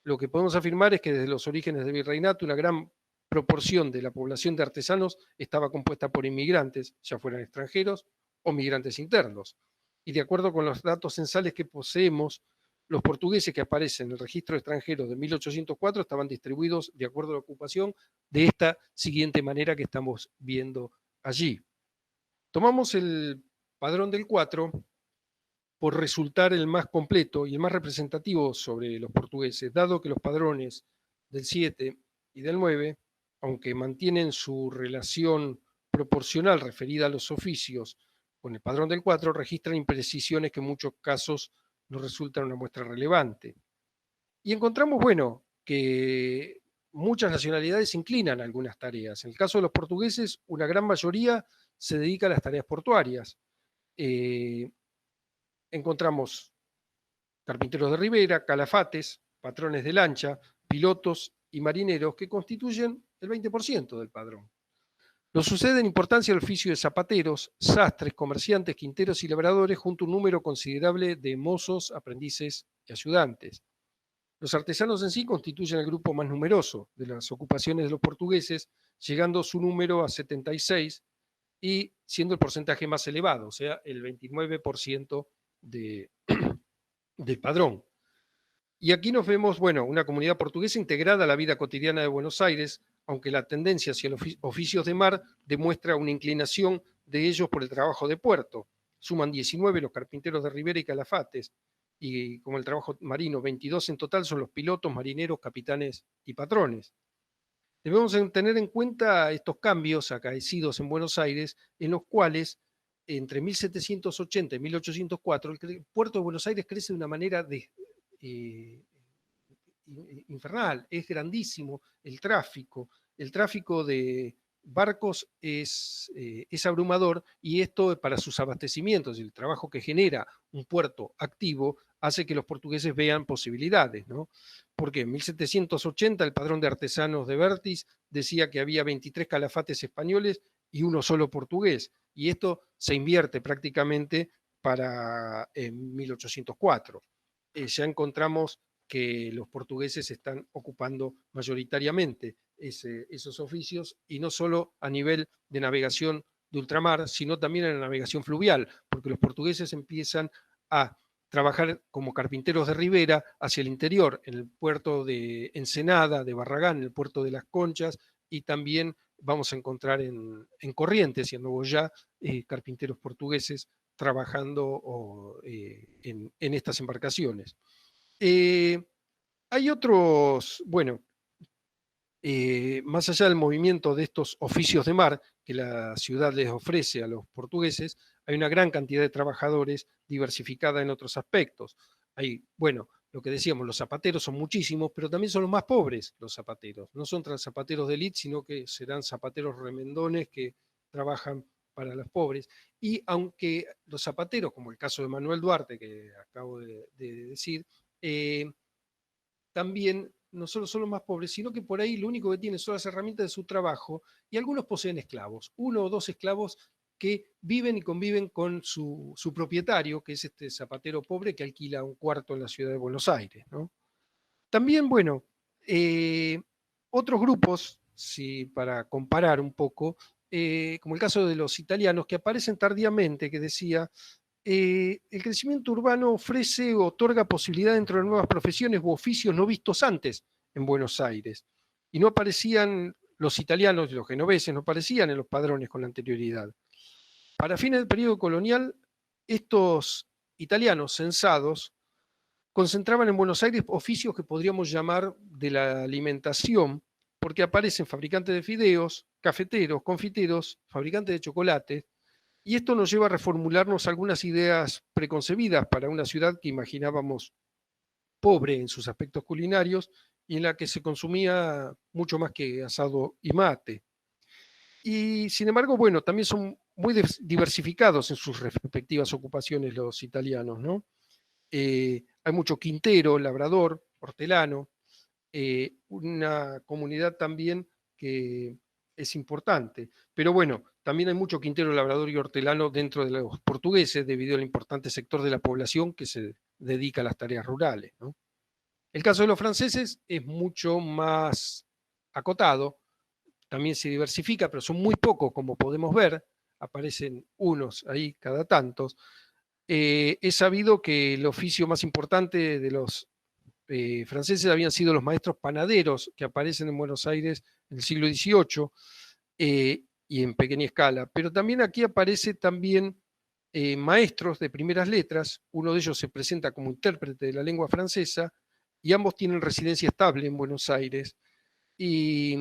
Lo que podemos afirmar es que desde los orígenes del virreinato una gran proporción de la población de artesanos estaba compuesta por inmigrantes, ya fueran extranjeros o migrantes internos. Y de acuerdo con los datos censales que poseemos, los portugueses que aparecen en el registro de extranjeros de 1804 estaban distribuidos de acuerdo a la ocupación de esta siguiente manera que estamos viendo allí. Tomamos el padrón del 4 por resultar el más completo y el más representativo sobre los portugueses, dado que los padrones del 7 y del 9, aunque mantienen su relación proporcional referida a los oficios con el padrón del 4, registran imprecisiones que en muchos casos nos resultan una muestra relevante. Y encontramos, bueno, que muchas nacionalidades se inclinan a algunas tareas. En el caso de los portugueses, una gran mayoría se dedica a las tareas portuarias. Encontramos carpinteros de ribera, calafates, patrones de lancha, pilotos y marineros que constituyen el 20% del padrón. Lo sucede en importancia el oficio de zapateros, sastres, comerciantes, quinteros y labradores, junto a un número considerable de mozos, aprendices y ayudantes. Los artesanos en sí constituyen el grupo más numeroso de las ocupaciones de los portugueses, llegando su número a 76 y siendo el porcentaje más elevado, o sea, el 29% del padrón. Y aquí nos vemos, bueno, una comunidad portuguesa integrada a la vida cotidiana de Buenos Aires, aunque la tendencia hacia los oficios de mar demuestra una inclinación de ellos por el trabajo de puerto. Suman 19 los carpinteros de ribera y calafates, y como el trabajo marino, 22 en total son los pilotos, marineros, capitanes y patrones. Debemos tener en cuenta estos cambios acaecidos en Buenos Aires, en los cuales entre 1780 y 1804 el puerto de Buenos Aires crece de una manera infernal, es grandísimo el tráfico de barcos es abrumador y esto para sus abastecimientos y el trabajo que genera un puerto activo hace que los portugueses vean posibilidades, ¿no? Porque en 1780 el padrón de artesanos de Vertis decía que había 23 calafates españoles y uno solo portugués, y esto se invierte prácticamente para 1804. Ya encontramos que los portugueses están ocupando mayoritariamente esos oficios, y no solo a nivel de navegación de ultramar, sino también en la navegación fluvial, porque los portugueses empiezan a trabajar como carpinteros de ribera hacia el interior, en el puerto de Ensenada, de Barragán, en el puerto de Las Conchas, y también vamos a encontrar en Corrientes y en Nuevo Ya carpinteros portugueses trabajando en estas embarcaciones. Hay otros, bueno, más allá del movimiento de estos oficios de mar que la ciudad les ofrece a los portugueses, hay una gran cantidad de trabajadores diversificada en otros aspectos. Hay, bueno, lo que decíamos, los zapateros son muchísimos, pero también son los más pobres los zapateros. No son zapateros de élite, sino que serán zapateros remendones que trabajan para los pobres. Y aunque los zapateros, como el caso de Manuel Duarte, que acabo de decir, también no solo son los más pobres, sino que por ahí lo único que tienen son las herramientas de su trabajo, y algunos poseen esclavos, 1 o 2 esclavos que viven y conviven con su propietario, que es este zapatero pobre que alquila un cuarto en la ciudad de Buenos Aires, ¿no? También, bueno, otros grupos, para comparar un poco, como el caso de los italianos, que aparecen tardíamente, que decía, el crecimiento urbano ofrece o otorga posibilidad dentro de nuevas profesiones u oficios no vistos antes en Buenos Aires. Y no aparecían los italianos, los genoveses, no aparecían en los padrones con anterioridad. Para fines del periodo colonial, estos italianos censados concentraban en Buenos Aires oficios que podríamos llamar de la alimentación, porque aparecen fabricantes de fideos, cafeteros, confiteros, fabricantes de chocolate, y esto nos lleva a reformularnos algunas ideas preconcebidas para una ciudad que imaginábamos pobre en sus aspectos culinarios y en la que se consumía mucho más que asado y mate. Y sin embargo, bueno, también son muy diversificados en sus respectivas ocupaciones los italianos, ¿no? Hay mucho quintero, labrador, hortelano, una comunidad también que es importante. Pero bueno, también hay mucho quintero, labrador y hortelano dentro de los portugueses debido al importante sector de la población que se dedica a las tareas rurales, ¿no? El caso de los franceses es mucho más acotado, también se diversifica, pero son muy pocos, como podemos ver, aparecen unos ahí cada tantos. Es sabido que el oficio más importante de los franceses habían sido los maestros panaderos que aparecen en Buenos Aires en el siglo XVIII y en pequeña escala, pero también aquí aparece también maestros de primeras letras, uno de ellos se presenta como intérprete de la lengua francesa y ambos tienen residencia estable en Buenos Aires y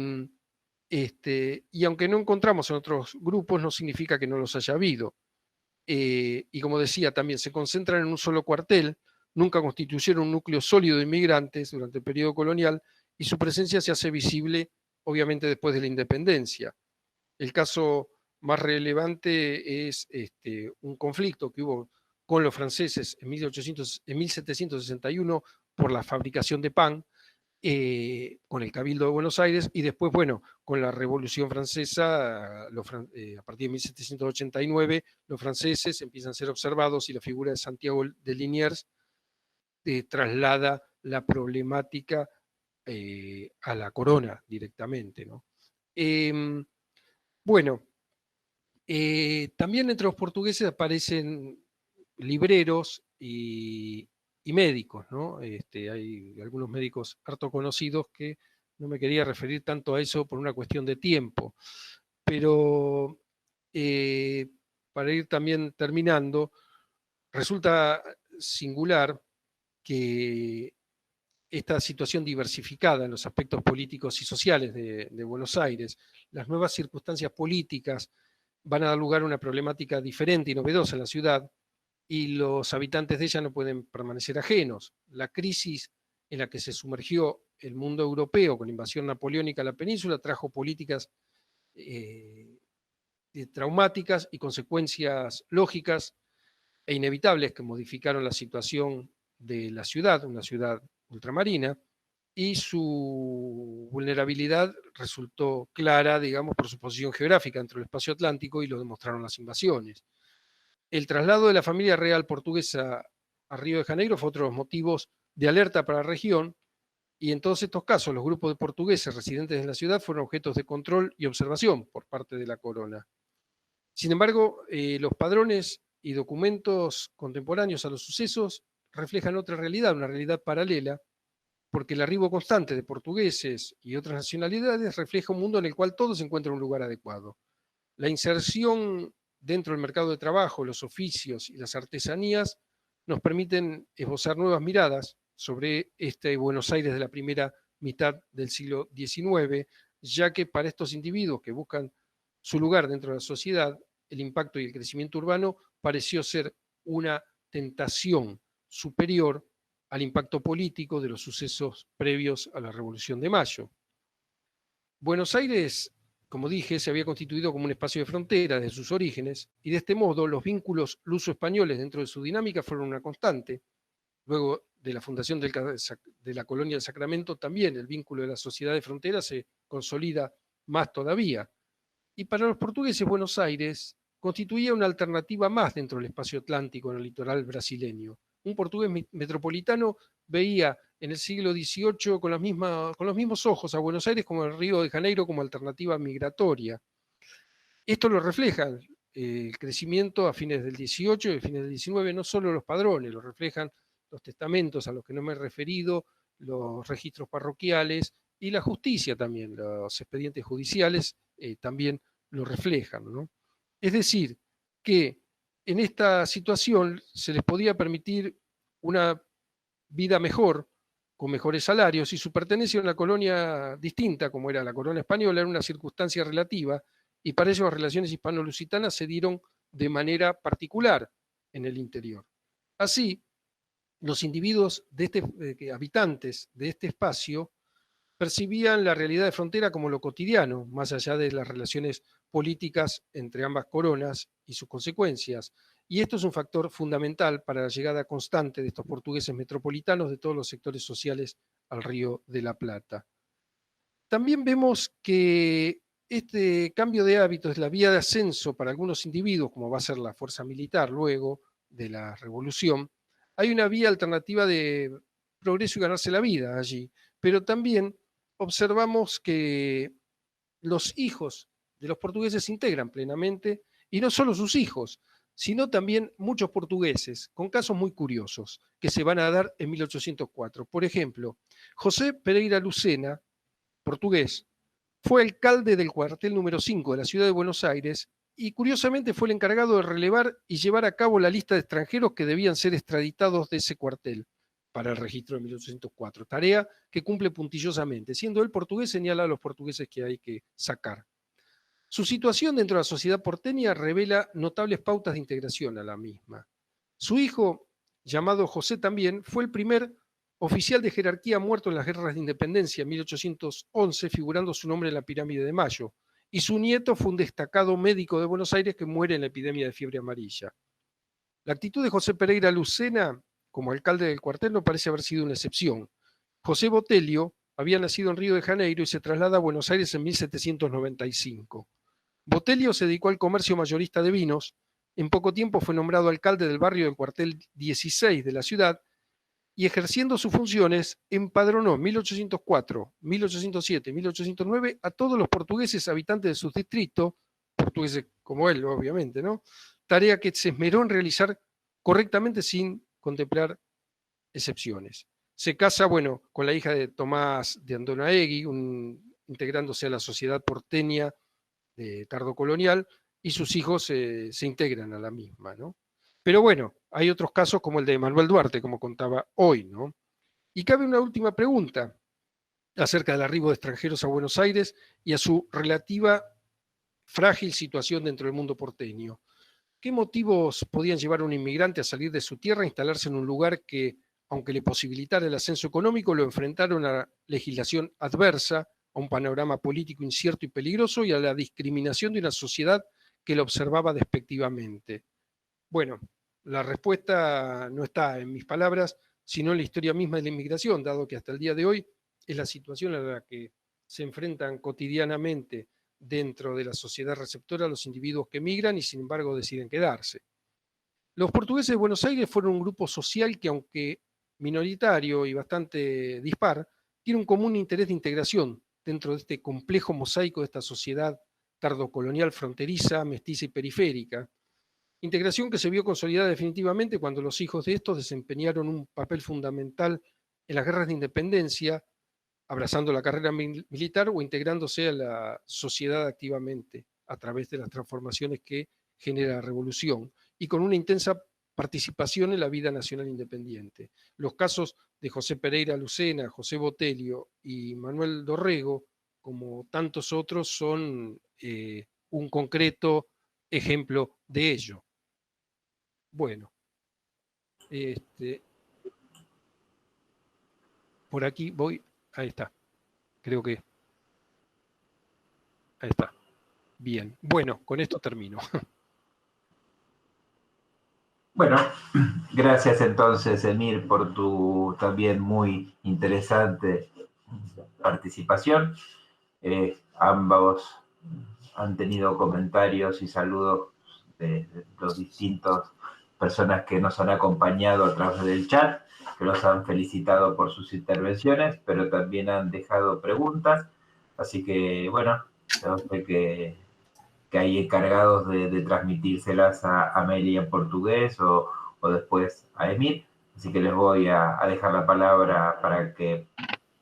aunque no encontramos en otros grupos no significa que no los haya habido. Y como decía, también se concentran en un solo cuartel, nunca constituyeron un núcleo sólido de inmigrantes durante el periodo colonial y su presencia se hace visible obviamente después de la independencia. El caso más relevante es un conflicto que hubo con los franceses en 1761 por la fabricación de pan, con el Cabildo de Buenos Aires, y después, bueno, con la Revolución Francesa, a partir de 1789, los franceses empiezan a ser observados y la figura de Santiago de Liniers traslada la problemática a la corona directamente, ¿no? Bueno, también entre los portugueses aparecen libreros y médicos, ¿no? Hay algunos médicos harto conocidos que no me quería referir tanto a eso por una cuestión de tiempo, pero para ir también terminando, resulta singular que esta situación diversificada en los aspectos políticos y sociales de Buenos Aires, las nuevas circunstancias políticas van a dar lugar a una problemática diferente y novedosa en la ciudad, y los habitantes de ella no pueden permanecer ajenos. La crisis en la que se sumergió el mundo europeo con la invasión napoleónica a la península trajo políticas traumáticas y consecuencias lógicas e inevitables que modificaron la situación de la ciudad, una ciudad ultramarina, y su vulnerabilidad resultó clara, digamos, por su posición geográfica dentro del espacio atlántico, y lo demostraron las invasiones. El traslado de la familia real portuguesa a Río de Janeiro fue otro de los motivos de alerta para la región, y en todos estos casos los grupos de portugueses residentes en la ciudad fueron objetos de control y observación por parte de la corona. Sin embargo, los padrones y documentos contemporáneos a los sucesos reflejan otra realidad, una realidad paralela, porque el arribo constante de portugueses y otras nacionalidades refleja un mundo en el cual todos encuentran un lugar adecuado. La inserción dentro del mercado de trabajo, los oficios y las artesanías nos permiten esbozar nuevas miradas sobre este Buenos Aires de la primera mitad del siglo XIX, ya que para estos individuos que buscan su lugar dentro de la sociedad, el impacto y el crecimiento urbano pareció ser una tentación superior al impacto político de los sucesos previos a la Revolución de Mayo. Buenos Aires, como dije, se había constituido como un espacio de frontera desde sus orígenes, y de este modo los vínculos luso-españoles dentro de su dinámica fueron una constante. Luego de la fundación de la colonia del Sacramento, también el vínculo de la sociedad de frontera se consolida más todavía. Y para los portugueses, Buenos Aires constituía una alternativa más dentro del espacio atlántico en el litoral brasileño. Un portugués metropolitano veía en el siglo XVIII con los mismos ojos a Buenos Aires como el Río de Janeiro como alternativa migratoria. Esto lo refleja el crecimiento a fines del XVIII y a fines del XIX, no solo los padrones, lo reflejan los testamentos a los que no me he referido, los registros parroquiales y la justicia también, los expedientes judiciales también lo reflejan, ¿no? Es decir, que en esta situación se les podía permitir una vida mejor, con mejores salarios, y su pertenencia a una colonia distinta, como era la corona española, era una circunstancia relativa, y para ello las relaciones hispano-lusitanas se dieron de manera particular en el interior. Así, los individuos habitantes de este espacio percibían la realidad de frontera como lo cotidiano, más allá de las relaciones políticas entre ambas coronas y sus consecuencias. Y esto es un factor fundamental para la llegada constante de estos portugueses metropolitanos de todos los sectores sociales al Río de la Plata. También vemos que este cambio de hábitos es la vía de ascenso para algunos individuos, como va a ser la fuerza militar luego de la revolución. Hay una vía alternativa de progreso y ganarse la vida allí, pero también observamos que los hijos de los portugueses se integran plenamente, y no solo sus hijos, sino también muchos portugueses, con casos muy curiosos que se van a dar en 1804. Por ejemplo, José Pereira Lucena, portugués, fue alcalde del cuartel número 5 de la ciudad de Buenos Aires y curiosamente fue el encargado de relevar y llevar a cabo la lista de extranjeros que debían ser extraditados de ese cuartel para el registro de 1804, tarea que cumple puntillosamente. Siendo él portugués, señala a los portugueses que hay que sacar. Su situación dentro de la sociedad porteña revela notables pautas de integración a la misma. Su hijo, llamado José también, fue el primer oficial de jerarquía muerto en las guerras de independencia en 1811, figurando su nombre en la pirámide de Mayo. Y su nieto fue un destacado médico de Buenos Aires que muere en la epidemia de fiebre amarilla. La actitud de José Pereira Lucena como alcalde del cuartel no parece haber sido una excepción. José Botelho había nacido en Río de Janeiro y se traslada a Buenos Aires en 1795. Botelho se dedicó al comercio mayorista de vinos. En poco tiempo fue nombrado alcalde del barrio del cuartel 16 de la ciudad y, ejerciendo sus funciones, empadronó en 1804, 1807 y 1809 a todos los portugueses habitantes de su distrito, portugueses como él, obviamente, ¿no? Tarea que se esmeró en realizar correctamente sin contemplar excepciones. Se casa, bueno, con la hija de Tomás de Andonaegui, integrándose a la sociedad porteña de tardocolonial, y sus hijos se integran a la misma, ¿no? Pero bueno, hay otros casos como el de Manuel Duarte, como contaba hoy, ¿no? Y cabe una última pregunta acerca del arribo de extranjeros a Buenos Aires y a su relativa frágil situación dentro del mundo porteño. ¿Qué motivos podían llevar a un inmigrante a salir de su tierra e instalarse en un lugar que, aunque le posibilitara el ascenso económico, lo enfrentara a una legislación adversa, a un panorama político incierto y peligroso y a la discriminación de una sociedad que lo observaba despectivamente? Bueno, la respuesta no está en mis palabras, sino en la historia misma de la inmigración, dado que hasta el día de hoy es la situación a la que se enfrentan cotidianamente dentro de la sociedad receptora los individuos que migran y sin embargo deciden quedarse. Los portugueses de Buenos Aires fueron un grupo social que, aunque minoritario y bastante dispar, tiene un común interés de integración dentro de este complejo mosaico de esta sociedad tardocolonial fronteriza, mestiza y periférica. Integración que se vio consolidada definitivamente cuando los hijos de estos desempeñaron un papel fundamental en las guerras de independencia, abrazando la carrera militar o integrándose a la sociedad activamente a través de las transformaciones que genera la revolución y con una intensa participación en la vida nacional independiente. Los casos de José Pereira Lucena, José Botelho y Manuel Dorrego, como tantos otros, son un concreto ejemplo de ello. Bueno, por aquí voy, ahí está, creo que, ahí está, bien. Bueno, con esto termino. Bueno, gracias entonces, Emir, por tu también muy interesante participación. Ambos han tenido comentarios y saludos de los distintos personas que nos han acompañado a través del chat, que los han felicitado por sus intervenciones, pero también han dejado preguntas. Así que, bueno, yo sé que hay encargados de transmitírselas a Amelia en portugués o después a Emir. Así que les voy a dejar la palabra para que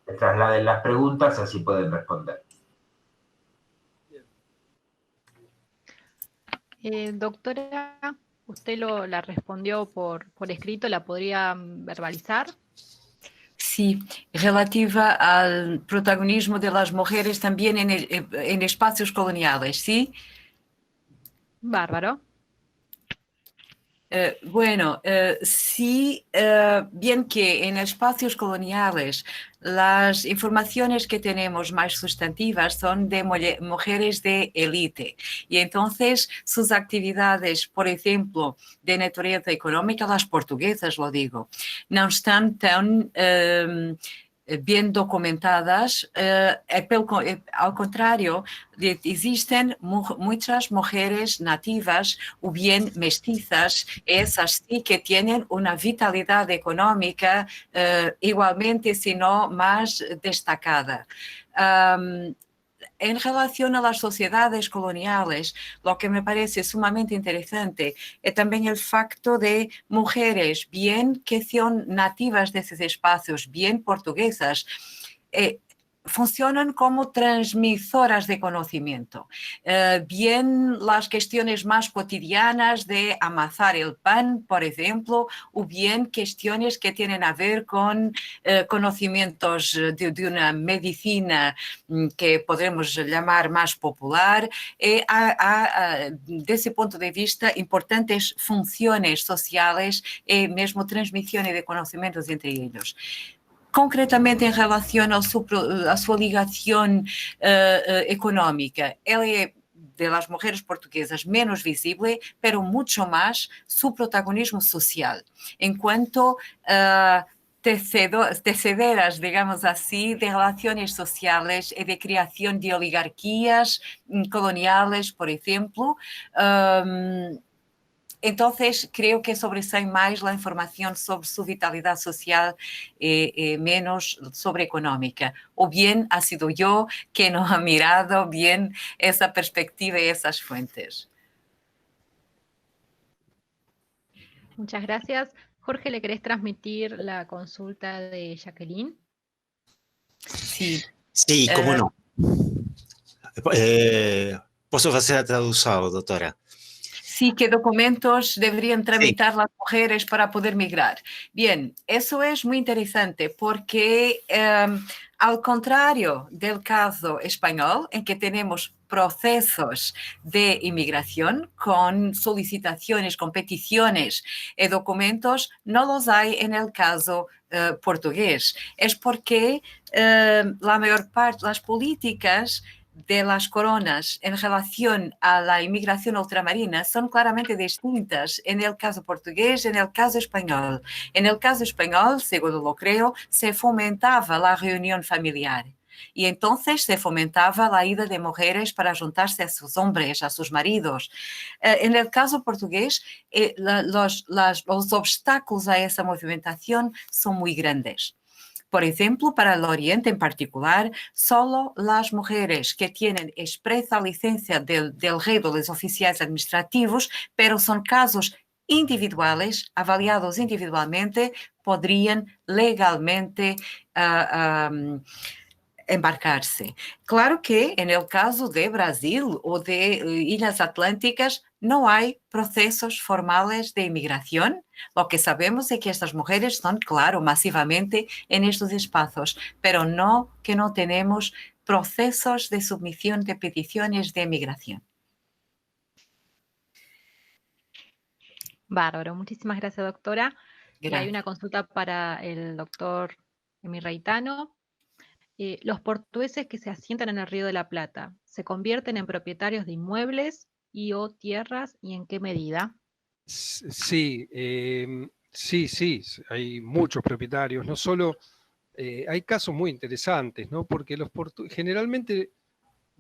les trasladen las preguntas, así pueden responder. Doctora, usted la respondió por escrito, ¿la podría verbalizar? Sí, relativa al protagonismo de las mujeres también en espacios coloniales, ¿sí? Bárbaro. Sí, bien que en espacios coloniales las informaciones que tenemos más sustantivas son de mujeres de élite y entonces sus actividades, por ejemplo, de naturaleza económica, las portuguesas, lo digo, no están tan bien documentadas, al contrario, existen muchas mujeres nativas o bien mestizas, esas sí que tienen una vitalidad económica igualmente, si no más destacada. En relación a las sociedades coloniales, lo que me parece sumamente interesante es también el facto de mujeres, bien que son nativas de esos espacios, bien portuguesas, funcionan como transmisoras de conocimiento. Bien las cuestiones más cotidianas de amasar el pan, por ejemplo, o bien cuestiones que tienen a ver con conocimientos de una medicina que podemos llamar más popular. Desde ese punto de vista, importantes funciones sociales y mesmo transmisión de conocimientos entre ellos. Concretamente en relación a su ligación económica, ela é de las mujeres portuguesas menos visible, pero mucho más su protagonismo social, en cuanto tecedoras, digamos así, de relaciones sociales y de creación de oligarquías coloniales, por ejemplo. Entonces, creo que sobresale más la información sobre su vitalidad social y menos sobre económica. O bien ha sido yo que no ha mirado bien esa perspectiva y esas fuentes. Muchas gracias. Jorge, ¿le querés transmitir la consulta de Jacqueline? Sí. Sí, cómo no. Posso fazer a tradução, doutora? Sí, ¿qué documentos deberían tramitar las mujeres para poder migrar? Bien, eso es muy interesante porque al contrario del caso español, en que tenemos procesos de inmigración con solicitaciones, con peticiones y documentos, no los hay en el caso portugués. Es porque la mayor parte de las políticas de las coronas en relación a la inmigración ultramarina son claramente distintas en el caso portugués y en el caso español. En el caso español, según lo creo, se fomentaba la reunión familiar. Y entonces se fomentaba la ida de mujeres para juntarse a sus hombres, a sus maridos. En el caso portugués, los obstáculos a esa movimentación son muy grandes. Por ejemplo, para el Oriente en particular, solo las mujeres que tienen expresa licencia del rey de los oficiales administrativos, pero son casos individuales, avaliados individualmente, podrían legalmente embarcarse. Claro que en el caso de Brasil o de Islas Atlánticas no hay procesos formales de inmigración. Lo que sabemos es que estas mujeres son, claro, masivamente en estos espacios, pero no que no tenemos procesos de submisión de peticiones de inmigración. Bárbaro, muchísimas gracias, doctora. Y hay Gracias. una consulta para el doctor Reitano. Los portugueses que se asientan en el Río de la Plata, ¿se convierten en propietarios de inmuebles y o tierras y en qué medida? Sí, sí, hay muchos propietarios, no solo, hay casos muy interesantes, ¿no? Porque generalmente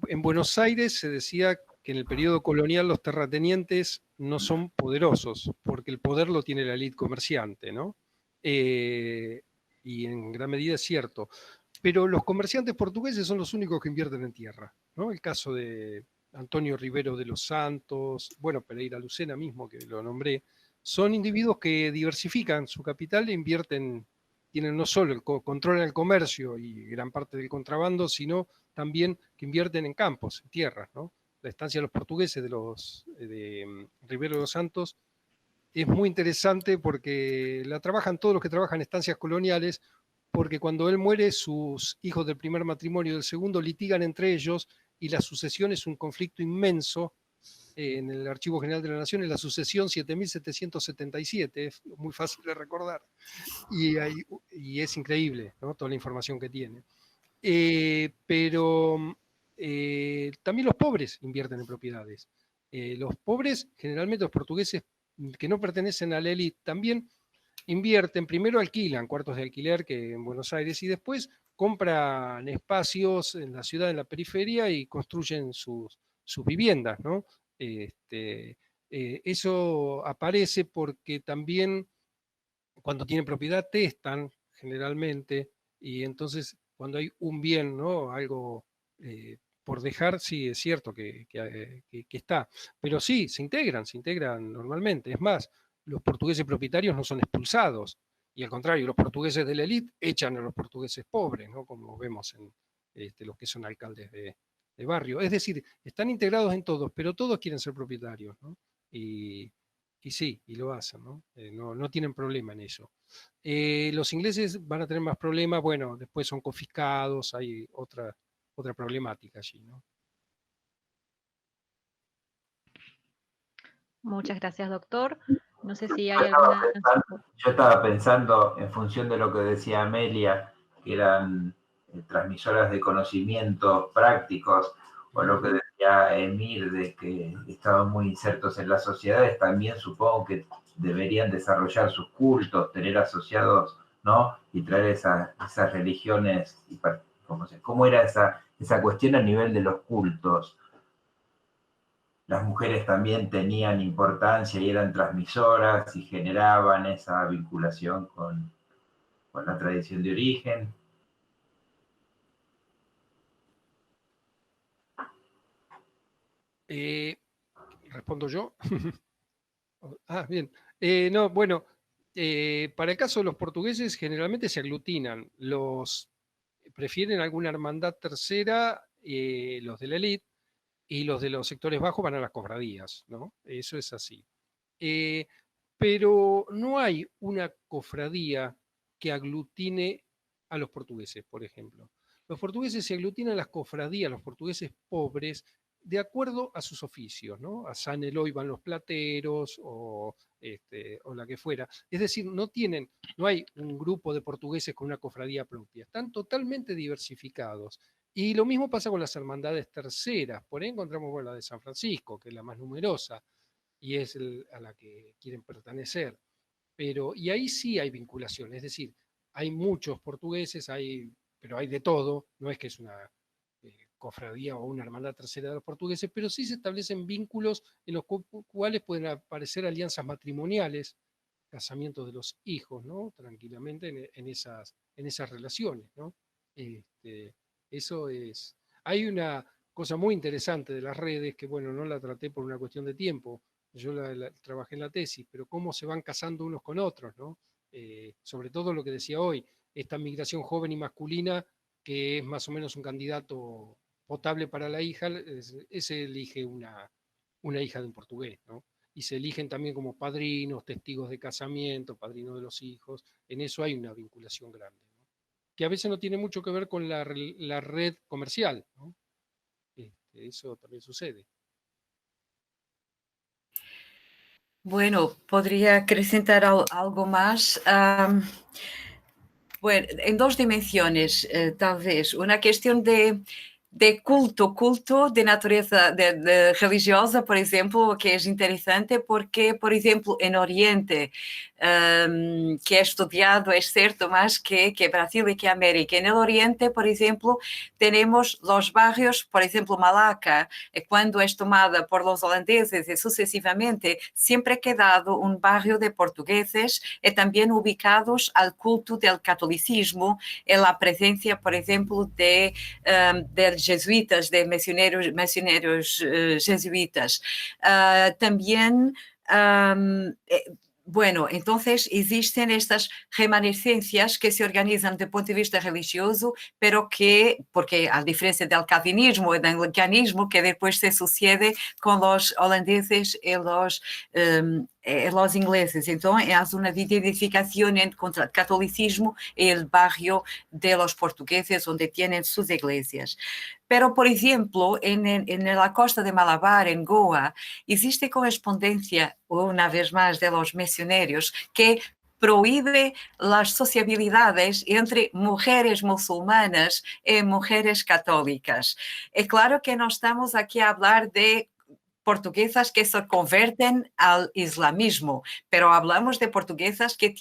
en Buenos Aires se decía que en el periodo colonial los terratenientes no son poderosos, porque el poder lo tiene la élite comerciante, ¿no? Y en gran medida es cierto. Pero los comerciantes portugueses son los únicos que invierten en tierra, ¿no? El caso de Antonio Rivero de los Santos, bueno, Pereira Lucena mismo, que lo nombré, son individuos que diversifican su capital e invierten, tienen no solo controlan el comercio y gran parte del contrabando, sino también que invierten en campos, en tierras, ¿no? La estancia de los portugueses de Rivero de los Santos es muy interesante porque la trabajan todos los que trabajan en estancias coloniales, porque cuando él muere, sus hijos del primer matrimonio y del segundo litigan entre ellos y la sucesión es un conflicto inmenso. En el Archivo General de la Nación, en la sucesión 7777, es muy fácil de recordar, y es increíble, ¿no? Toda la información que tiene. Pero también los pobres invierten en propiedades. Los pobres, generalmente los portugueses que no pertenecen a la élite, también invierten, primero alquilan cuartos de alquiler que en Buenos Aires y después compran espacios en la ciudad, en la periferia y construyen sus viviendas, ¿no? Eso aparece porque también cuando tienen propiedad testan generalmente y entonces cuando hay un bien, ¿no? Algo por dejar, sí, es cierto que está. Pero sí, se integran normalmente. Es más, los portugueses propietarios no son expulsados. Y al contrario, los portugueses de la élite echan a los portugueses pobres, ¿no? Como vemos en los que son alcaldes de barrio. Es decir, están integrados en todos, pero todos quieren ser propietarios, ¿no? Y sí, y lo hacen, ¿no? No tienen problema en eso. Los ingleses van a tener más problemas, bueno, después son confiscados, hay otra problemática allí, ¿no? Muchas gracias, doctor. No sé si hay alguna... Yo estaba pensando, en función de lo que decía Amelia, que eran transmisoras de conocimientos prácticos, o lo que decía Emir, de que estaban muy insertos en las sociedades, también supongo que deberían desarrollar sus cultos, tener asociados, ¿no? Y traer esas religiones, ¿cómo era esa cuestión a nivel de los cultos? Las mujeres también tenían importancia y eran transmisoras y generaban esa vinculación con la tradición de origen. ¿Respondo yo? Bien. No, bueno, para el caso de los portugueses generalmente se aglutinan. Prefieren alguna hermandad tercera, los de la élite, y los de los sectores bajos van a las cofradías, ¿no? Eso es así. Pero no hay una cofradía que aglutine a los portugueses, por ejemplo. Los portugueses se aglutinan a las cofradías, los portugueses pobres, de acuerdo a sus oficios, ¿no? A San Eloy van los plateros o la que fuera. Es decir, no hay un grupo de portugueses con una cofradía propia. Están totalmente diversificados. Y lo mismo pasa con las hermandades terceras. Por ahí encontramos la de San Francisco, que es la más numerosa y es a la que quieren pertenecer. Y ahí sí hay vinculación, es decir, hay muchos portugueses, pero hay de todo, no es que es una cofradía o una hermandad tercera de los portugueses, pero sí se establecen vínculos en los cuales pueden aparecer alianzas matrimoniales casamientos de los hijos, ¿no? Tranquilamente en esas relaciones, ¿no? Eso es... Hay una cosa muy interesante de las redes, que bueno, no la traté por una cuestión de tiempo, yo trabajé en la tesis, pero cómo se van casando unos con otros, ¿no? Sobre todo lo que decía hoy, esta migración joven y masculina, que es más o menos un candidato potable para la hija, ese elige una hija de un portugués, ¿no? Y se eligen también como padrinos, testigos de casamiento, padrinos de los hijos, en eso hay una vinculación grande, ¿no? Que a veces no tiene mucho que ver con la red comercial, ¿no? Eso también sucede. Bueno, podría acrescentar algo más. Bueno, en dos dimensiones, tal vez. Una cuestión de culto de natureza de religiosa, por ejemplo, que es interesante porque, por ejemplo, en Oriente, que he estudiado, es cierto, más que Brasil y que América. En el Oriente, por ejemplo, tenemos los barrios, por ejemplo, Malaca, cuando es tomada por los holandeses y sucesivamente, siempre ha quedado un barrio de portugueses y también ubicados al culto del catolicismo, en la presencia, por ejemplo, de jesuitas, de misioneros jesuitas. También bueno, entonces existen estas remanescencias que se organizan desde el punto de vista religioso, pero que, porque a diferencia del calvinismo y del anglicanismo, que después se sucede con los holandeses y los ingleses. Entonces, hay una identificación entre el catolicismo y el barrio de los portugueses, donde tienen sus iglesias. Pero, por ejemplo, en la costa de Malabar, en Goa, existe correspondencia, una vez más, de los misioneros que prohíbe las sociabilidades entre mujeres musulmanas y mujeres católicas. Es claro que no estamos aquí a hablar de portuguesas que se convierten al islamismo, pero hablamos de portuguesas que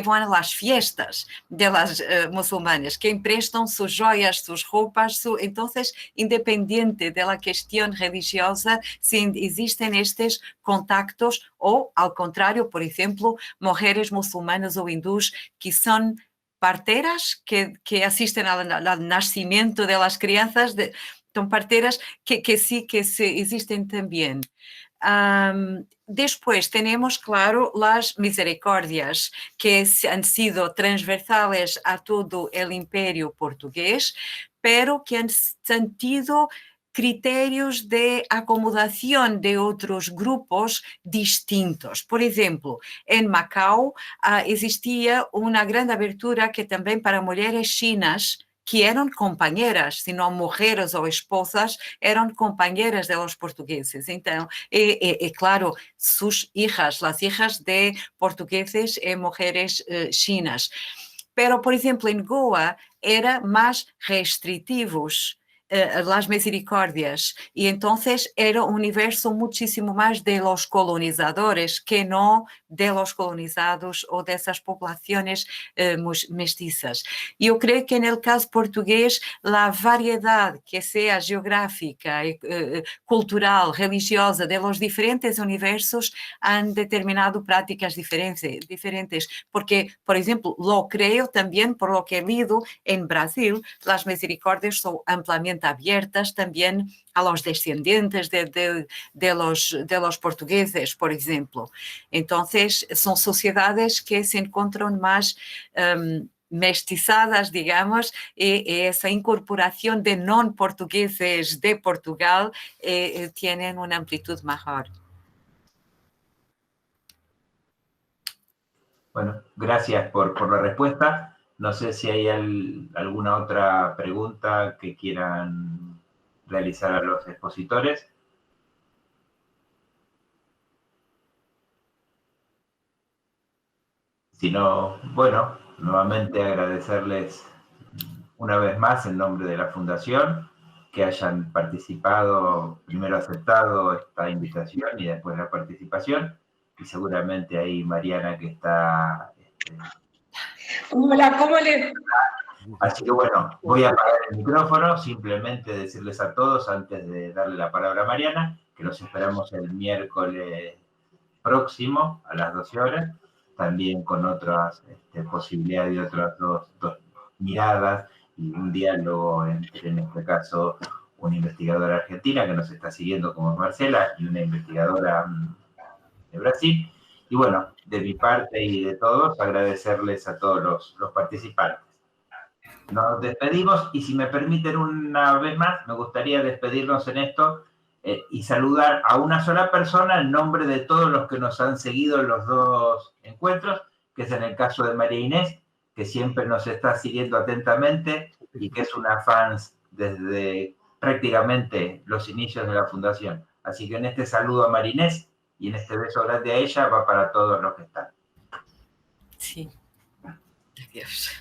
van a las fiestas de las musulmanas, que emprestan sus joyas, sus ropas, entonces, independiente de la cuestión religiosa, si existen estos contactos o, al contrario, por ejemplo, mujeres musulmanas o hindús que son parteras que asisten al nacimiento de las crianzas, son parteras que sí existen también. Después tenemos, claro, las misericordias, que han sido transversales a todo el imperio portugués, pero que han sentido criterios de acomodación de otros grupos distintos. Por ejemplo, en Macao existía una gran abertura que también para mujeres chinas, que eran compañeras, si no mujeres o esposas, eran compañeras de los portugueses. Entonces, claro, sus hijas, las hijas de portugueses y mujeres chinas. Pero, por ejemplo, en Goa era más restrictivos las misericordias, y entonces era un universo muchísimo más de los colonizadores que no de los colonizados o de esas poblaciones mestizas. Yo creo que en el caso portugués la variedad, que sea geográfica, cultural, religiosa, de los diferentes universos han determinado prácticas diferentes, porque, por ejemplo, lo creo también por lo que he leído en Brasil, las misericordias son ampliamente abiertas también a los descendientes de los portugueses, por ejemplo. Entonces, son sociedades que se encuentran más mestizadas, digamos, y esa incorporación de no portugueses de Portugal tienen una amplitud mayor. Bueno, gracias por la respuesta. No sé si hay alguna otra pregunta que quieran realizar a los expositores. Si no, bueno, nuevamente agradecerles una vez más en nombre de la Fundación que hayan participado, primero aceptado esta invitación y después la participación. Y seguramente ahí Mariana que está... Hola, ¿cómo le...? Así que bueno, voy a apagar el micrófono, simplemente decirles a todos, antes de darle la palabra a Mariana, que los esperamos el miércoles próximo a las 12 horas también con otras posibilidades y otras dos miradas y un diálogo entre, en este caso, una investigadora argentina que nos está siguiendo como es Marcela y una investigadora de Brasil. Y bueno, de mi parte y de todos, agradecerles a todos los participantes. Nos despedimos y si me permiten una vez más, me gustaría despedirnos en esto y saludar a una sola persona en nombre de todos los que nos han seguido en los dos encuentros, que es en el caso de María Inés, que siempre nos está siguiendo atentamente y que es una fan desde prácticamente los inicios de la fundación. Así que en este saludo a María Inés y en este beso grande a ella va para todos los que están. Sí. Adiós.